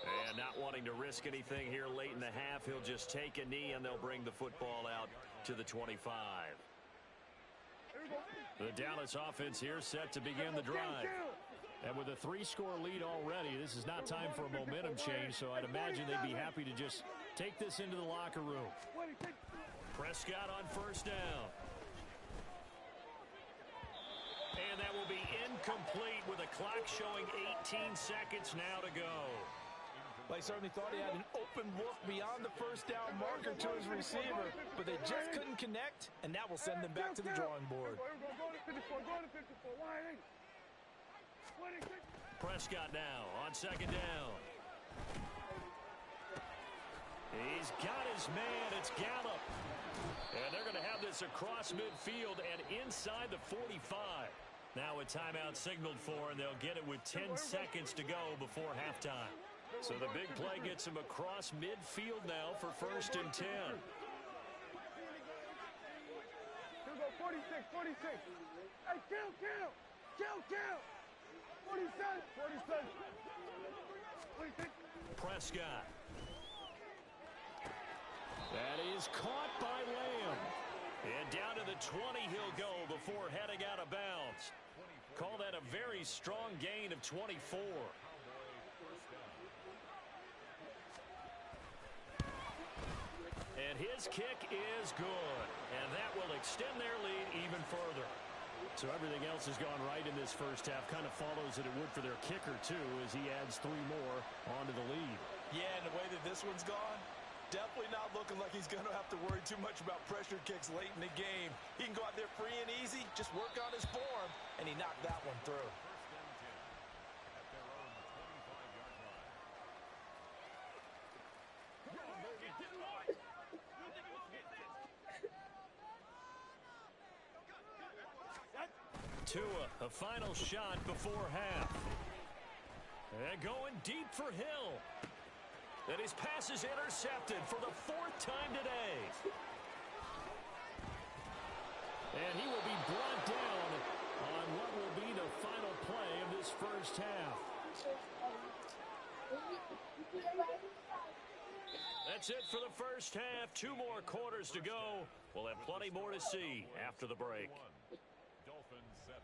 And not wanting to risk anything here late in the half, he'll just take a knee and they'll bring the football out to the 25. The Dallas offense here set to begin the drive. And with a 3-score lead already, this is not time for a momentum change, so I'd imagine they'd be happy to just take this into the locker room. Prescott on first down. And that will be incomplete with a clock showing 18 seconds now to go. Well, he certainly thought he had an open look beyond the first down marker to his receiver, but they just couldn't connect, and that will send them back to the drawing board. Prescott now on 2nd down. He's got his man. It's Gallup. And they're going to have this across midfield and inside the 45. Now a timeout signaled for, and they'll get it with 10 seconds to go before halftime. So the big play gets him across midfield now for 1st and 10. Here we go, 46, 46. Hey, count. 47, 46. Prescott. That is caught by Lamb. And down to the 20 he'll go before heading out of bounds. Call that a very strong gain of 24. And his kick is good. And that will extend their lead even further. So everything else has gone right in this first half. Kind of follows that it would for their kicker, too, as he adds 3 more onto the lead. Yeah, and the way that this one's gone, definitely not looking like he's going to have to worry too much about pressure kicks late in the game. He can go out there free and easy, just work on his form, and he knocked that one through. Tua, a final shot before half. And going deep for Hill. And his pass is intercepted for the 4th time today. And he will be brought down on what will be the final play of this first half. That's it for the first half. 2 more quarters to go. We'll have plenty more to see after the break. Dolphins 7.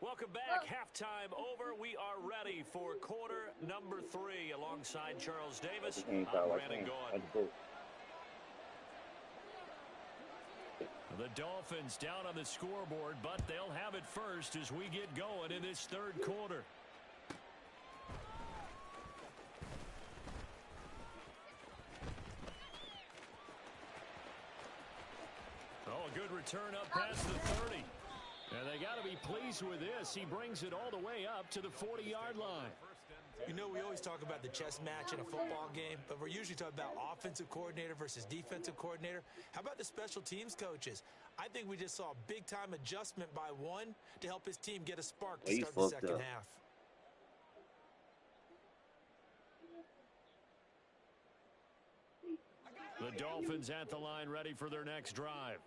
Welcome back. Halftime over. We are ready for quarter number 3 alongside Charles Davis. I'm Brandon Gaughan. The Dolphins down on the scoreboard, but they'll have it first as we get going in this third quarter. Oh, a good return up past the 30. And they got to be pleased with this. He brings it all the way up to the 40-yard line. You know, we always talk about the chess match in a football game, but we're usually talking about offensive coordinator versus defensive coordinator. How about the special teams coaches? I think we just saw a big-time adjustment by one to help his team get a spark to start the second half. The Dolphins at the line ready for their next drive.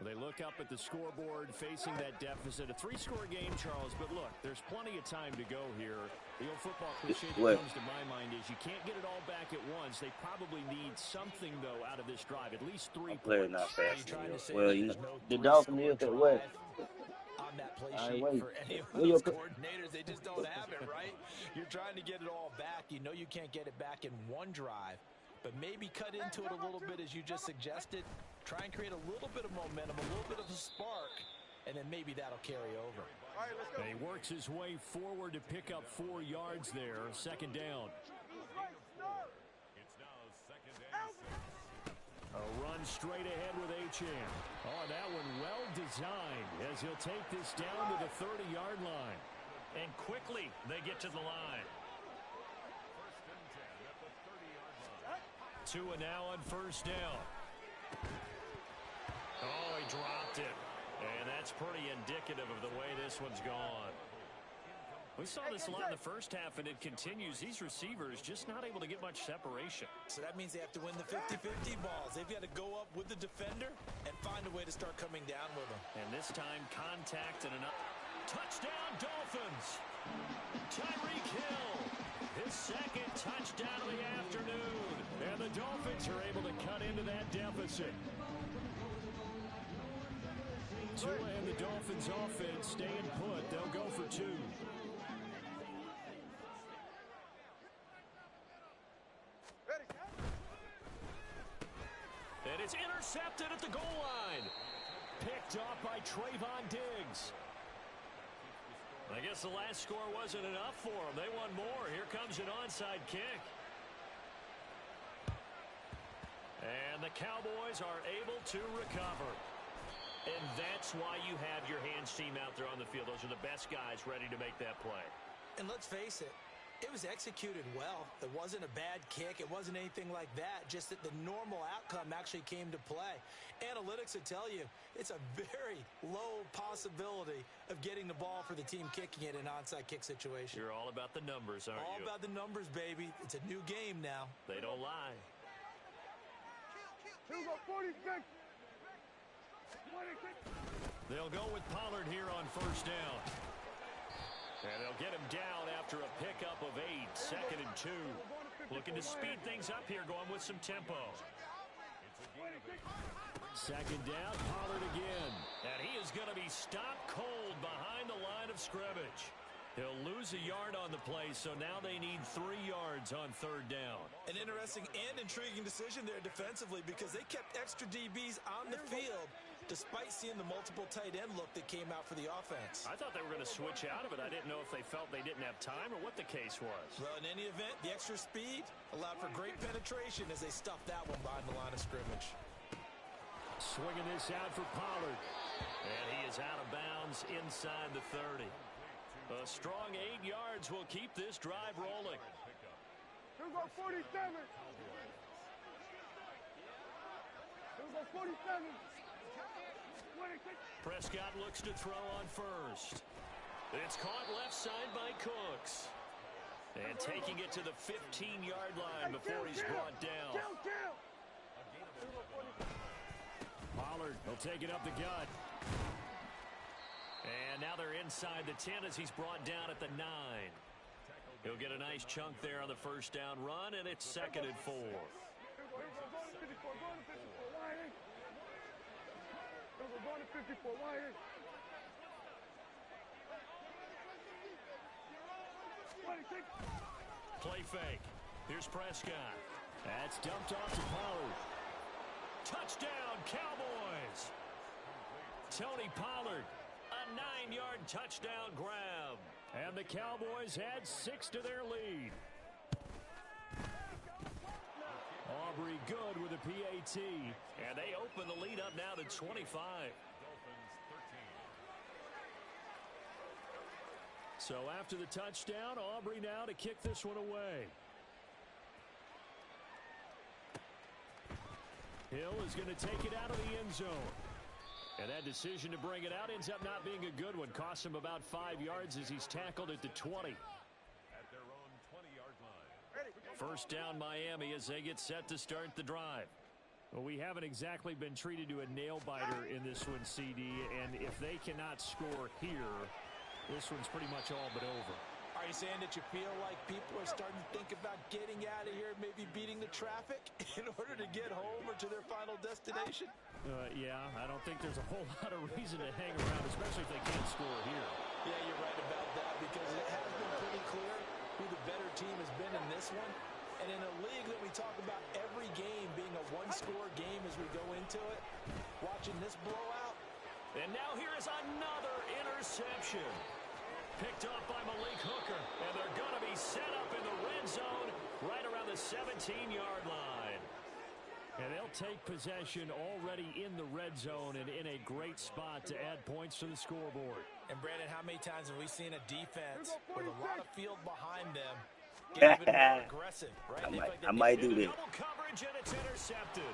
They look up at the scoreboard facing that deficit. A three-score game, Charles, but look, there's plenty of time to go here. The old football cliche that comes to my mind is you can't get it all back at once. They probably need something, though, out of this drive, at least 3 points. Not fast. Well, you know, the Dolphins is at what? On that play sheet for any of those coordinators, they just don't have it, right? You're trying to get it all back. You know you can't get it back in one drive. But maybe cut into it a little bit, as you just suggested. Try and create a little bit of momentum, a little bit of a spark, and then maybe that'll carry over. And he works his way forward to pick up 4 yards there. Second down. A run straight ahead with Achane. Oh, that one well designed as he'll take this down to the 30-yard line. And quickly they get to the line. Tua now on first down. Oh, he dropped it. And that's pretty indicative of the way this one's gone. We saw this a lot in the first half, and it continues. These receivers just not able to get much separation. So that means they have to win the 50-50 balls. They've got to go up with the defender and find a way to start coming down with them. And this time, contact and another. Touchdown, Dolphins! Tyreek Hill, his second touchdown of the afternoon. And the Dolphins are able to cut into that deficit. Tua and the Dolphins offense staying put. They'll go for 2. And it's intercepted at the goal line. Picked off by Trayvon Diggs. I guess the last score wasn't enough for them. They want more. Here comes an onside kick. And the Cowboys are able to recover. And that's why you have your hands team out there on the field. Those are the best guys ready to make that play. And let's face it, it was executed well. It wasn't a bad kick. It wasn't anything like that. Just that the normal outcome actually came to play. Analytics would tell you it's a very low possibility of getting the ball for the team kicking it in an onside kick situation. You're all about the numbers, aren't you? All about the numbers, baby. It's a new game now. They don't lie. They'll go with Pollard here on first down. And they'll get him down after a pickup of 8, 2nd and 2. Looking to speed things up here, going with some tempo. Second down, Pollard again. And he is going to be stopped cold behind the line of scrimmage. He'll lose a yard on the play, so now they need 3 yards on third down. An interesting and intriguing decision there defensively, because they kept extra DBs on the field despite seeing the multiple tight end look that came out for the offense. I thought they were going to switch out of it. I didn't know if they felt they didn't have time or what the case was. Well, in any event, the extra speed allowed for great penetration as they stuffed that one behind the line of scrimmage. Swinging this out for Pollard. And he is out of bounds inside the 30. A strong 8 yards will keep this drive rolling. Here go 47. Here go 47. Prescott looks to throw on first. It's caught left side by Cooks. And taking it to the 15-yard line before he's brought down. Pollard will take it up the gut. And now they're inside the 10 as he's brought down at the 9. He'll get a nice chunk there on the first down run, and it's 2nd and 4. Play fake. Here's Prescott. That's dumped off to Pollard. Touchdown, Cowboys! Tony Pollard. A 9-yard touchdown grab. And the Cowboys add 6 to their lead. Aubrey good with a PAT. And they open the lead up now to 25. So after the touchdown, Aubrey now to kick this one away. Hill is going to take it out of the end zone. And that decision to bring it out ends up not being a good one. Costs him about 5 yards as he's tackled at the 20. At their own 20-yard line. First down Miami as they get set to start the drive. Well, we haven't exactly been treated to a nail-biter in this one, CD. And if they cannot score here, this one's pretty much all but over. Are you saying that you feel like people are starting to think about getting out of here, maybe beating the traffic in order to get home or to their final destination? Yeah, I don't think there's a whole lot of reason to hang around, especially if they can't score here. Yeah, you're right about that because it has been pretty clear who the better team has been in this one. And in a league that we talk about every game being a one-score game as we go into it, watching this blowout. And now here is another interception. Picked off by Malik Hooker. And they're going to be set up in the red zone right around the 17-yard line. And they'll take possession already in the red zone and in a great spot to add points to the scoreboard. And Brandon, how many times have we seen a defense with a lot of field behind them get even more aggressive, right? I might do this. Double coverage and it's intercepted.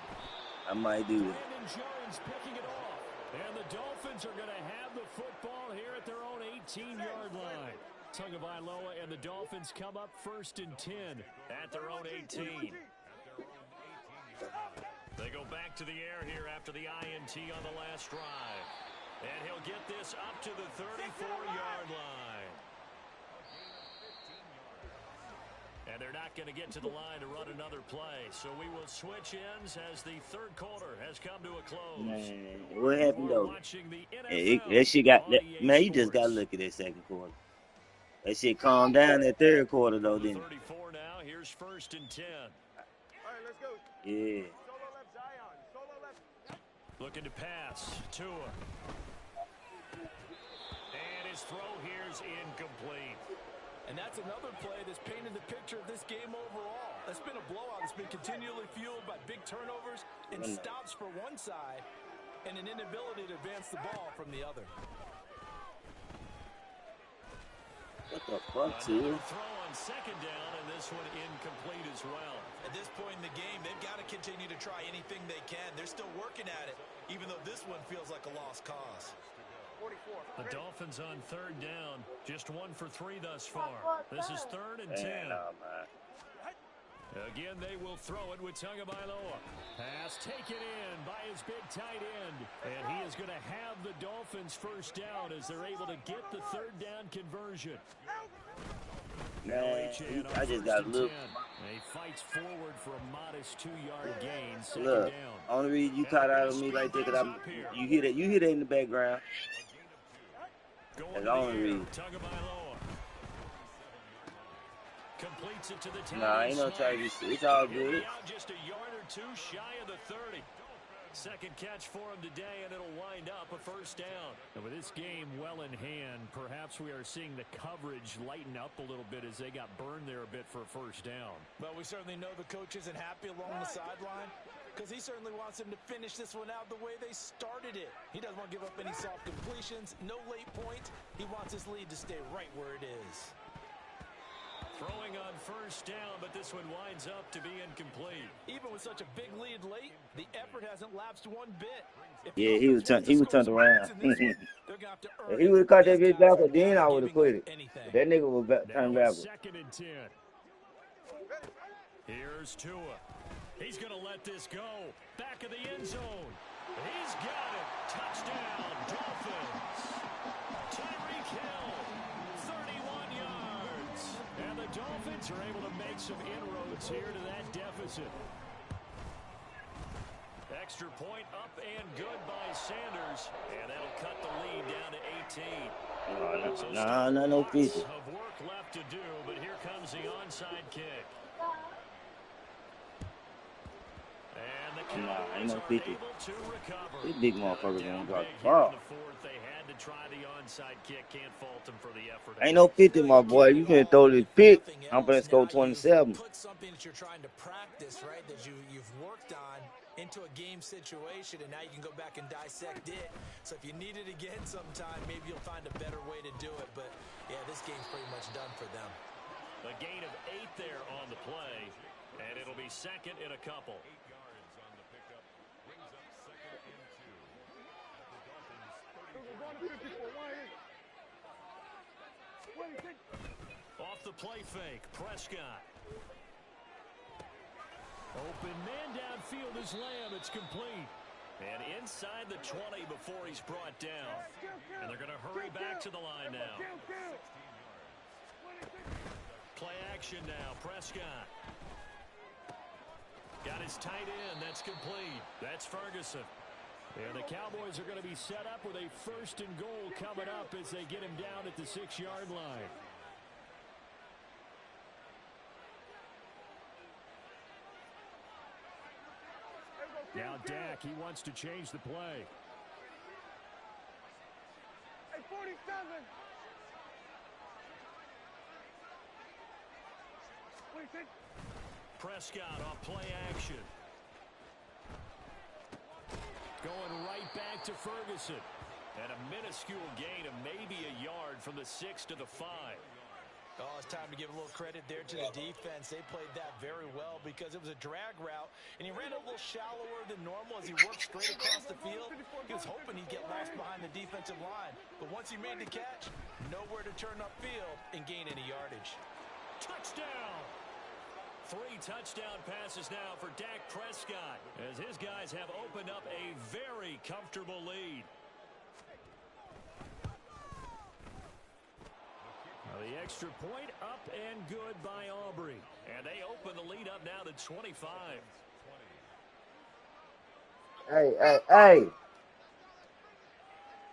I might do this. Brandon Jones picking it off. And the Dolphins are going to have the football here at their own 18-yard line. Tagovailoa and the Dolphins come up 1st and 10 at their own 18. They go back to the air here after the INT on the last drive. And he'll get this up to the 34-yard line. And they're not going to get to the line to run another play. So we will switch ends as the third quarter has come to a close. Man, what happened though? Hey, that shit got that, man. You just got to look at that second quarter. That shit calmed down that third quarter though, didn't it? 34 now. Here's 1st and 10. All right, let's go. Yeah. Solo left, Zion. Solo left. Looking to pass. Tua. And his throw here's incomplete. And that's another play that's painted the picture of this game overall. That's been a blowout. It's been continually fueled by big turnovers and stops for one side and an inability to advance the ball from the other. What the fuck, too? Throw on 2nd down, and this one incomplete as well. At this point in the game, they've got to continue to try anything they can. They're still working at it, even though this one feels like a lost cause. 44. The Dolphins on 3rd down, just 1 for 3 thus far. This is 3rd and 10. Again, they will throw it with Tagovailoa. Pass taken in by his big tight end. And he is going to have the Dolphins 1st down as they're able to get the 3rd down conversion. Man, I just got to look. He fights forward for a modest 2-yard gain. 2nd Look, down. only reason you caught out of me like that because you hear that in the background. That's the only reason. Completes it to the Nah, ain't no try to. It's all good. Just a yard or 2 shy of the 30. Second catch for him today, and it'll wind up a 1st down. And with this game well in hand, perhaps we are seeing the coverage lighten up a little bit as they got burned there a bit for a 1st down. Well, we certainly know the coach isn't happy along the sideline because he certainly wants them to finish this one out the way they started it. He doesn't want to give up any soft completions, no late points. He wants his lead to stay right where it is. Throwing on 1st down, but this one winds up to be incomplete. Even with such a big lead late, the effort hasn't lapsed one bit. Yeah, he was turned around. If he would have caught that bitch backward, then I would have quit it. That nigga was turned backward. 2nd and 10. Here's Tua. He's going to let this go. Back of the end zone. He's got it. Touchdown, Dolphins. Tyreek Hill, 31 yards. And the Dolphins are able to make some inroads here to that deficit. Extra point up and good by Sanders. And that'll cut the lead down to 18. No pieces. Of work left to do, but here comes the onside kick. And Nah, ain't Cowboys no are 50. able to recover. This big motherfucker gonna Down drop big the here in ball. the fourth. They had to try the onside kick. Can't fault them for the effort, Ain't Hank. no 50, No, my you boy. can't You at finna all, throw but this if pick. nothing I'm finna else, score now you've 27. put something that you're trying to practice, right, that you've worked on into a game situation, and now you can go back and dissect it. So if you need it again sometime, maybe you'll find a better way to do it. But, yeah, this game's pretty much done for them. A gain of 8 there on the play, and it'll be second in a couple. Off the play fake, Prescott. Open man downfield is Lamb. It's complete. And inside the 20 before he's brought down. And they're going to hurry back to the line now. Play action now, Prescott. Got his tight end. That's complete. That's Ferguson. And the Cowboys are going to be set up with a 1st and goal coming up as they get him down at the 6-yard line. Now Dak, he wants to change the play. Hey, 47. 26. Prescott off play action. Going right back to Ferguson. And a minuscule gain of maybe a yard from the 6 to the 5. Oh, it's time to give a little credit there to the defense. They played that very well because it was a drag route, and he ran a little shallower than normal as he worked straight across the field. He was hoping he'd get lost behind the defensive line, but once he made the catch, nowhere to turn upfield and gain any yardage. Touchdown! 3 touchdown passes now for Dak Prescott as his guys have opened up a very comfortable lead. The extra point up and good by Aubrey. And they open the lead up now to 25. Hey.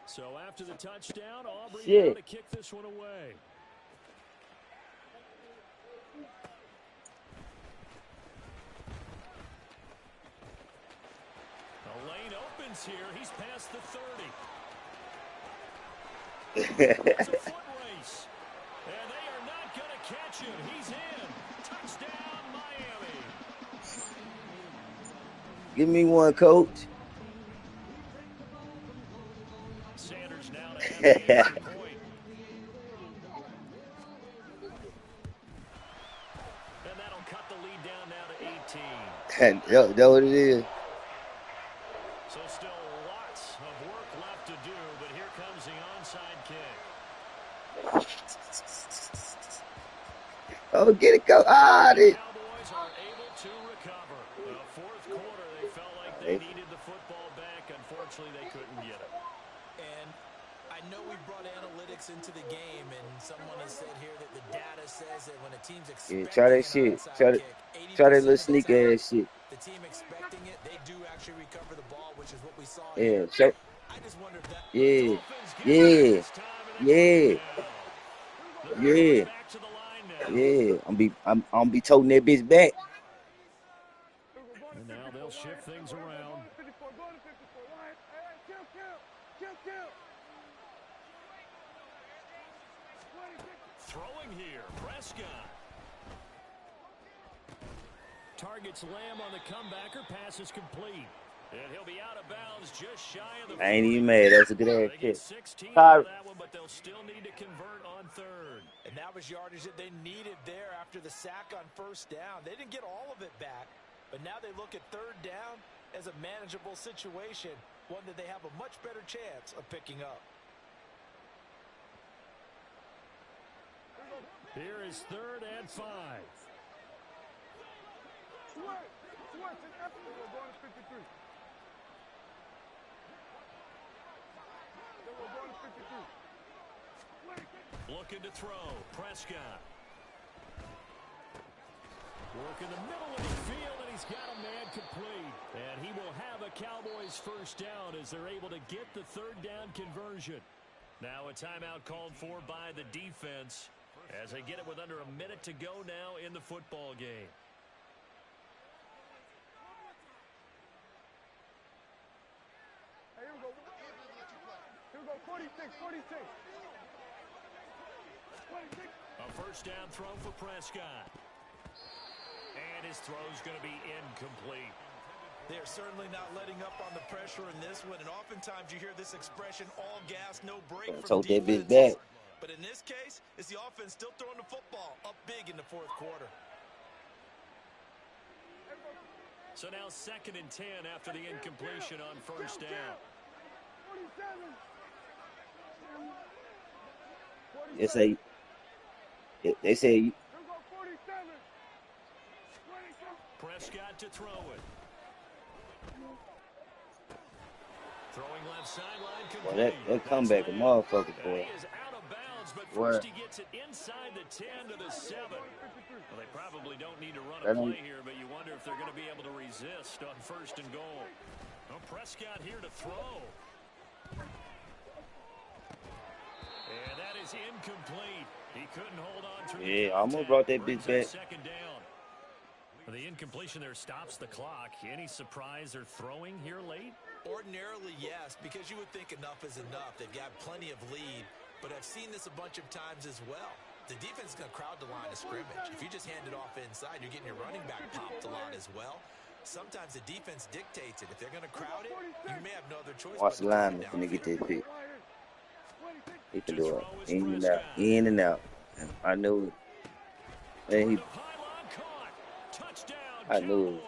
So after the touchdown, Aubrey now Shit. to kick this one away. The lane opens here. He's past the 30. It's a foot race. And they are not going to catch him. He's in. Touchdown, Miami. Give me one, coach. Sanders now to have the extra point. And that'll cut the lead down now to 18. That what it is. So still lots of work left to do, but here comes the onside kick. Oh, get it, go. The Cowboys are able to recover. The 4th quarter, they felt like they needed the football back. Unfortunately, they couldn't get it. And I know we brought analytics into the game, and someone has said here that the data says that when a team's expecting try that an shit. onside kick, Try that 80% little of the sneak time, ass shit. the team expecting it, they do actually recover the ball, which is what we saw Yeah, here. I just wonder if that... yeah, Dolphins get yeah, it this time, and they yeah, bring it down. The yeah, Bengals back to the line now. yeah. I'm be toting that bitch back. And now they'll shift things around. Go to 54. Wyatt. Hey, kill. Throwing here, Prescott. Targets Lamb on the comebacker. Pass is complete. And he'll be out of bounds just shy of the 40. I ain't even mad. That's a good ass They kick. get 16 out of that one, but they'll still need to convert on 3rd. And that was yardage that they needed there after the sack on 1st down. They didn't get all of it back, but now they look at 3rd down as a manageable situation, one that they have a much better chance of picking up. Here is 3rd and 5. Sweat. We're going to 53. We're going to 53. Looking to throw. Prescott. Work in the middle of the field, and he's got a man complete. And he will have a Cowboys 1st down as they're able to get the 3rd down conversion. Now a timeout called for by the defense as they get it with under a minute to go now in the football game. go 46, 46. 26. A first down throw for Prescott. And his throw's going to be incomplete. They're certainly not letting up on the pressure in this one, and oftentimes you hear this expression, all gas, no break from Tote that bitch defenses. back. But in this case, it's the offense still throwing the football up big in the fourth quarter. So now 2nd and 10 after the incompletion on first down. 47. They say Prescott to throw it. Throwing left sideline complete. that comeback a motherfucker, boy. He is out of bounds, but What? first he gets it inside the 10 to the 7. Well, they probably don't need to run a play here, but you wonder if they're going to be able to resist on 1st and goal. Well, Prescott here to throw. And that is incomplete. He couldn't hold on through the almost brought that bitch back. 2nd down. The incompletion there stops the clock. Any surprise they're throwing here late? Ordinarily, yes, because you would think enough is enough. They've got plenty of lead, but I've seen this a bunch of times as well. The defense is going to crowd the line of scrimmage. If you just hand it off inside, you're getting your running back popped a lot as well. Sometimes the defense dictates it. If they're going to crowd it, you may have no other choice. Watch the lineman when they get that pick. He can do it in and out, in and out. I knew it. And I knew it.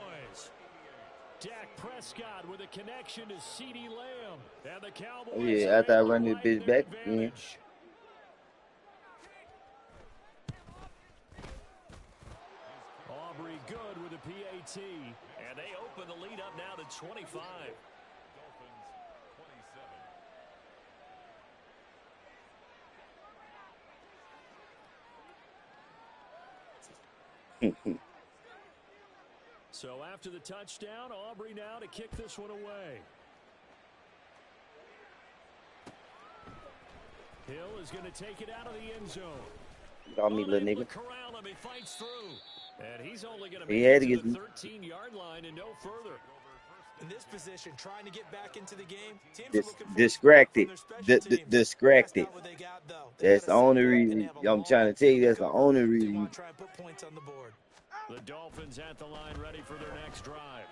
Dak Prescott with a connection to CeeDee Lamb. And the Cowboys. Oh, yeah, after I run this bitch back again. Aubrey good with a PAT. And they open the lead up now to 25. So after the touchdown, Aubrey now to kick this one away. Hill is going to take it out of the end zone. Call me, little nigga. Look around him. He fights through. And he's only going to He make had it to to get the 13-yard line and no further. In this position, trying to get back into the game, teams are looking for distracted. from their special teams. Distracted. That's not what they got, though. They That's got the a only setback and reason. have a I'm long trying to tell you that's the cover. only They reason. want to try and put points on the board. The Dolphins at the line ready for their next drive.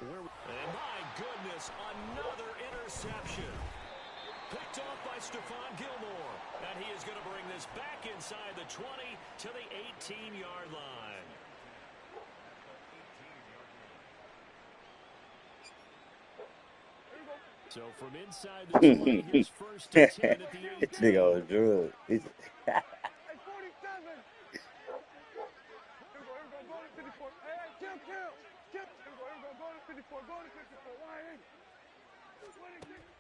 And my goodness, another interception. Picked off by Stephon Gilmore. And he is going to bring this back inside the 20 to the 18-yard line. So from inside the 20, his first and 10 at the 18. This nigga on drugs. Hey, 47. Here we go, go to 54. Hey, kill. Here we go, go to 54. Go to 54. Why ain't it?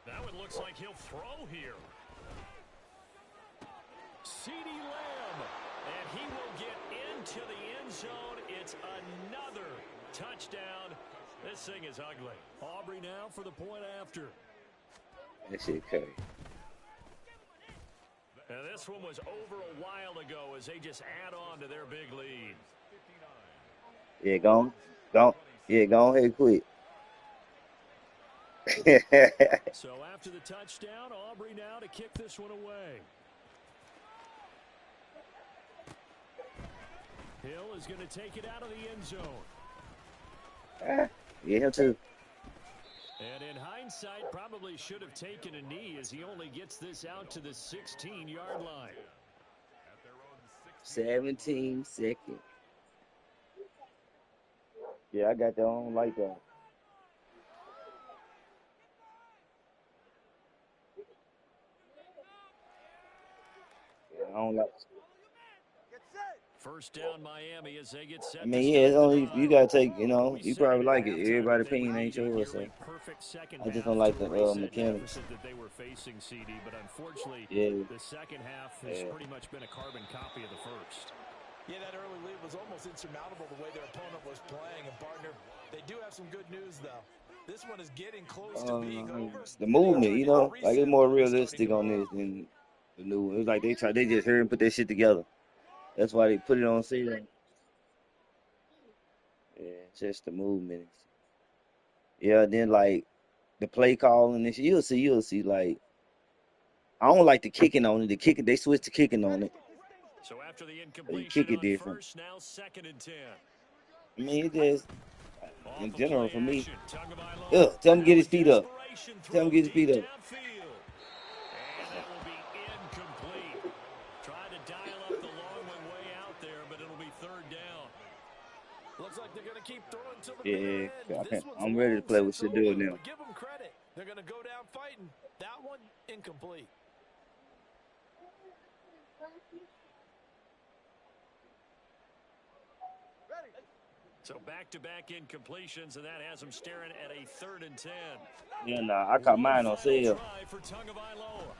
That one looks like he'll throw here. CeeDee Lamb. And he will get into the end zone. It's another touchdown. This thing is ugly. Aubrey now for the point after. That shit crazy. And this one was over a while ago as they just add on to their big lead. Yeah, go ahead, quick. So after the touchdown, Aubrey now to kick this one away. Hill is going to take it out of the end zone. Yeah, him too. And in hindsight, probably should have taken a knee as he only gets this out to the 16-yard line. 17 seconds. Yeah, I got that. I don't like that. Yeah, I don't like. First down Miami as they get set. I mean, yeah, it's only you gotta take. You know, you probably like it. Everybody's opinion ain't yours, so I just don't like the mechanics. That they were facing CD, but unfortunately, the second half has pretty much been a carbon copy of the first. Yeah, that early lead was almost insurmountable the way their opponent was playing. And, partner, they do have some good news, though. This one is getting close to being over. The movement, you know, like it's more realistic on this than the new one. It was like they just heard and put that shit together. That's why they put it on season. Yeah, just the movement. Yeah, then like the play calling and shit, you'll see like I don't like the kicking on it. The kicking, they switched to kicking on it. So after the You incompletion kick it on different. first, now 2nd and 10. I mean, it just Off in of general play for me. action, Ugh, Tagovailoa. tell him to Now get a his feet up. desperation Tell him throw to get his deep feet up. downfield. And that will be incomplete. Trying to dial up the long one way out there, but it'll be 3rd down. Looks like they're going to keep throwing till the bitter Yeah, end. This one's I'm ready to long play with since Shadul over, now. but give them credit. They're going to go down fighting. That one, incomplete. So back-to-back incompletions, and that has them staring at a 3rd and 10. Yeah, nah, I caught mine on sale. Try for Tagovailoa.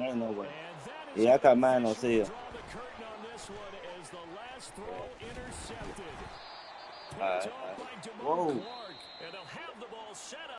Ain't no way. And that is Yeah, I going to caught mine on officially sale. draw the curtain on this one as the last throw intercepted. All Picked right. off by DeMarc Whoa. Clark, and they'll have the ball set up.